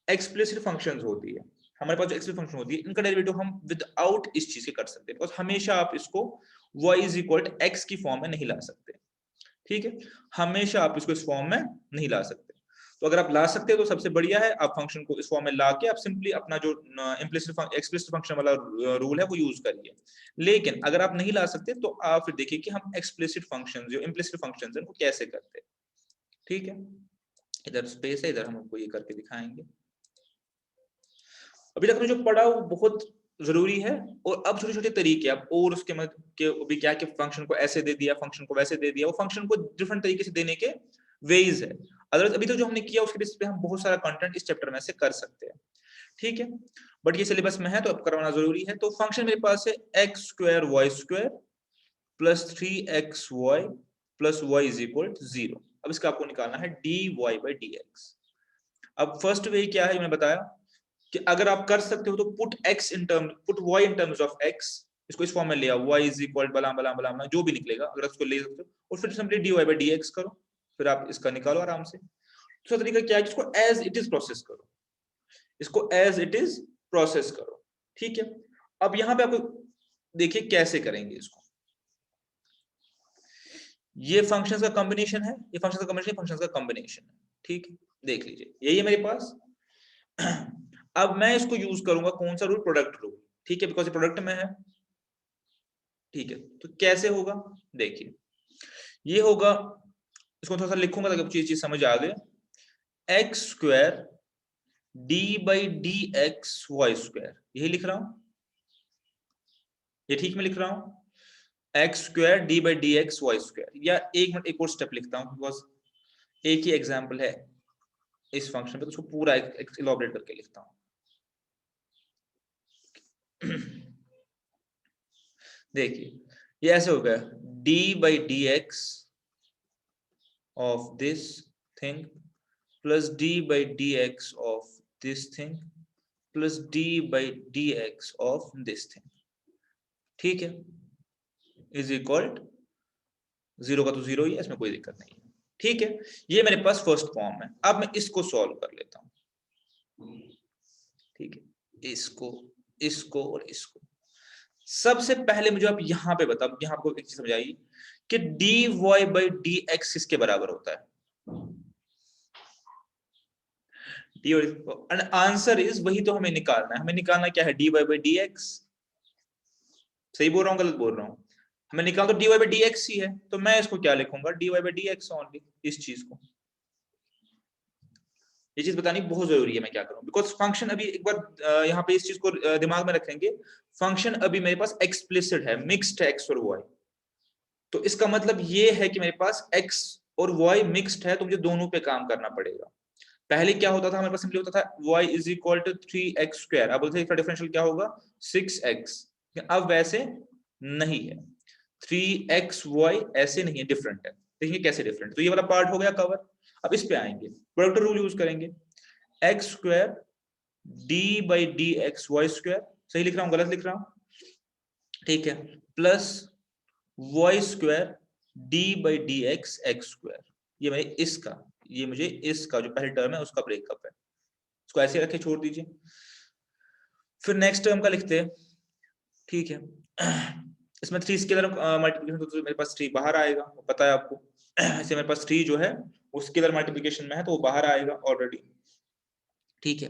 A: एक्सप्लिसिट फंक्शंस होती है, हमारे पास जो एक्सप्लिसिट फंक्शन होती है, इनका डेरिवेटिव हम विदाउट इस चीज के कर सकते हैं, बिकॉज हमेशा आप इसको y इज इक्वल x की फॉर्म में नहीं ला सकते। ठीक है, हमेशा आप इसको इस फॉर्म में नहीं ला सकते। तो अगर आप ला सकते हो तो सबसे बढ़िया है, आप फंक्शन को इस फॉर्म में ला के आप सिंपली अपना जो एक्सप्लिसिट फंक्शन वाला रूल है वो यूज करिए। लेकिन अगर आप नहीं ला सकते तो आप फिर देखिए कि हम एक्सप्लिसिट फंक्शन जो इम्प्लिसिट फंक्शन है उनको कैसे करते हैं। ठीक है, इधर स्पेस है, इधर हम आपको ये करके दिखाएंगे। अभी तक हमने जो पढ़ा वो बहुत जरूरी है, और अब छोटे छोटे तरीके अब और उसके मतलब के अभी क्या कि फंक्शन को ऐसे दे दिया, फंक्शन को वैसे दे दिया, वो फंक्शन को डिफरेंट तरीके से देने के वेज है। अदरवाइज अभी तक जो हमने किया उसके बेसिस पे हम बहुत सारा कंटेंट इस चैप्टर में से कर सकते हैं। ठीक है, बट ये सिलेबस में है तो अब करवाना जरूरी है। तो फंक्शन मेरे पास है x square y square plus 3xy plus y is equal 0। अब इसका आपको निकालना है dy बाई dx। अब फर्स्ट वे क्या है मैंने बताया कि अगर आप कर सकते हो तो put y in terms of x, इसको इस फॉर्म में ले आओ, y इज इक्वल बला बला बला बला जो भी निकलेगा अगर उसको ले सकते हो, और फिर सिंपली dy बाई dx करो, फिर आप इसका निकालो आराम से। दूसरा तरीका क्या है, इसको एज इट इज प्रोसेस करो, इसको एज इट इज प्रोसेस करो। ठीक है, अब यहां पे आपको देखिए कैसे करेंगे इसको। ये फंक्शंस का कॉम्बिनेशन है, ये फंक्शंस का कॉम्बिनेशन, फंक्शंस का कॉम्बिनेशन है। ठीक है, देख लीजिए यही है मेरे पास। अब मैं इसको यूज करूंगा कौन सा रूल, प्रोडक्ट रूल। ठीक है, बिकॉज ये प्रोडक्ट में है। ठीक है, तो कैसे होगा देखिए, ये होगा, इसको थोड़ा सा लिखूंगा ताकि चीज समझ आ गए। X square d by d x y square, यही लिख रहा हूं। ये ठीक मैं लिख रहा हूँ, x square d by d x y square. या एक मिनट एक और स्टेप लिखता हूँ, बिकॉज एक ही एग्जाम्पल है इस फंक्शन पे, तो उसको पूरा इलॉबरेट करके लिखता हूँ। देखिए ये ऐसे हो गया, D by d x of this thing plus D by d x of this thing plus D by d x of this thing, ठीक है, इज इक्वल, जीरो का तो जीरो ही है, इसमें कोई दिक्कत नहीं है, ठीक है। ये मेरे पास फर्स्ट फॉर्म है। अब मैं इसको सॉल्व कर लेता हूं, ठीक है, इसको, इसको और इसको। सबसे पहले मुझे आप यहां पे बताओ, यहां आपको एक चीज समझ आई कि d y by d x किसके बराबर होता है? डी और आंसर इज, वही तो हमें निकालना है। हमें निकालना क्या है? D y by d x. सही बोल रहा हूँ गलत बोल रहा हूँ? हमें निकाल तो d y by d x ही है, तो मैं इसको क्या लिखूंगा? D y by d x only, इस चीज को। ये चीज बतानी बहुत जरूरी है, मैं क्या करूं, बिकॉज फंक्शन अभी एक बार यहाँ पे इस चीज को दिमाग में रखेंगे, फंक्शन अभी मेरे पास एक्सप्लिसिट है, मिक्स्ड है एक्स और वाई। तो इसका मतलब ये है कि मेरे पास एक्स और वाई मिक्स्ड है, तो मुझे दोनों पे काम करना पड़ेगा। पहले क्या होता था? हमारे पास सिंपली होता था y is equal to 3x square. अब बोलते हैं इसका डिफरेंशियल क्या होगा? 6x। अब वैसे नहीं है, 3xy ऐसे नहीं है, डिफरेंट है। देखिए कैसे डिफरेंट। तो ये वाला पार्ट हो गया कवर। अब इस पे आएंगे, प्रोडक्ट रूल यूज करेंगे, x square d by d x y square. सही लिख रहा हूँ गलत लिख रहा हूँ? ठीक है, plus y square d by d x x square. ये मेरे इसका, ये मुझे इसका जो पहली टर्म है उसका ब्रेकअप है, इसको ऐसे रखे छोड़ दीजिए। फिर नेक्स्ट टर्म का लिखते हैं, ठीक है। इसमें 3 स्केलर मल्टीप्लिकेशन, तो मेरे पास 3 बाहर आएगा, वो पता है आपको। ऐसे मेरे पास 3 जो है वो स्केलर मल्टीप्लिकेशन में है, तो वो बाहर आएगा ऑलरेडी, ठीक है।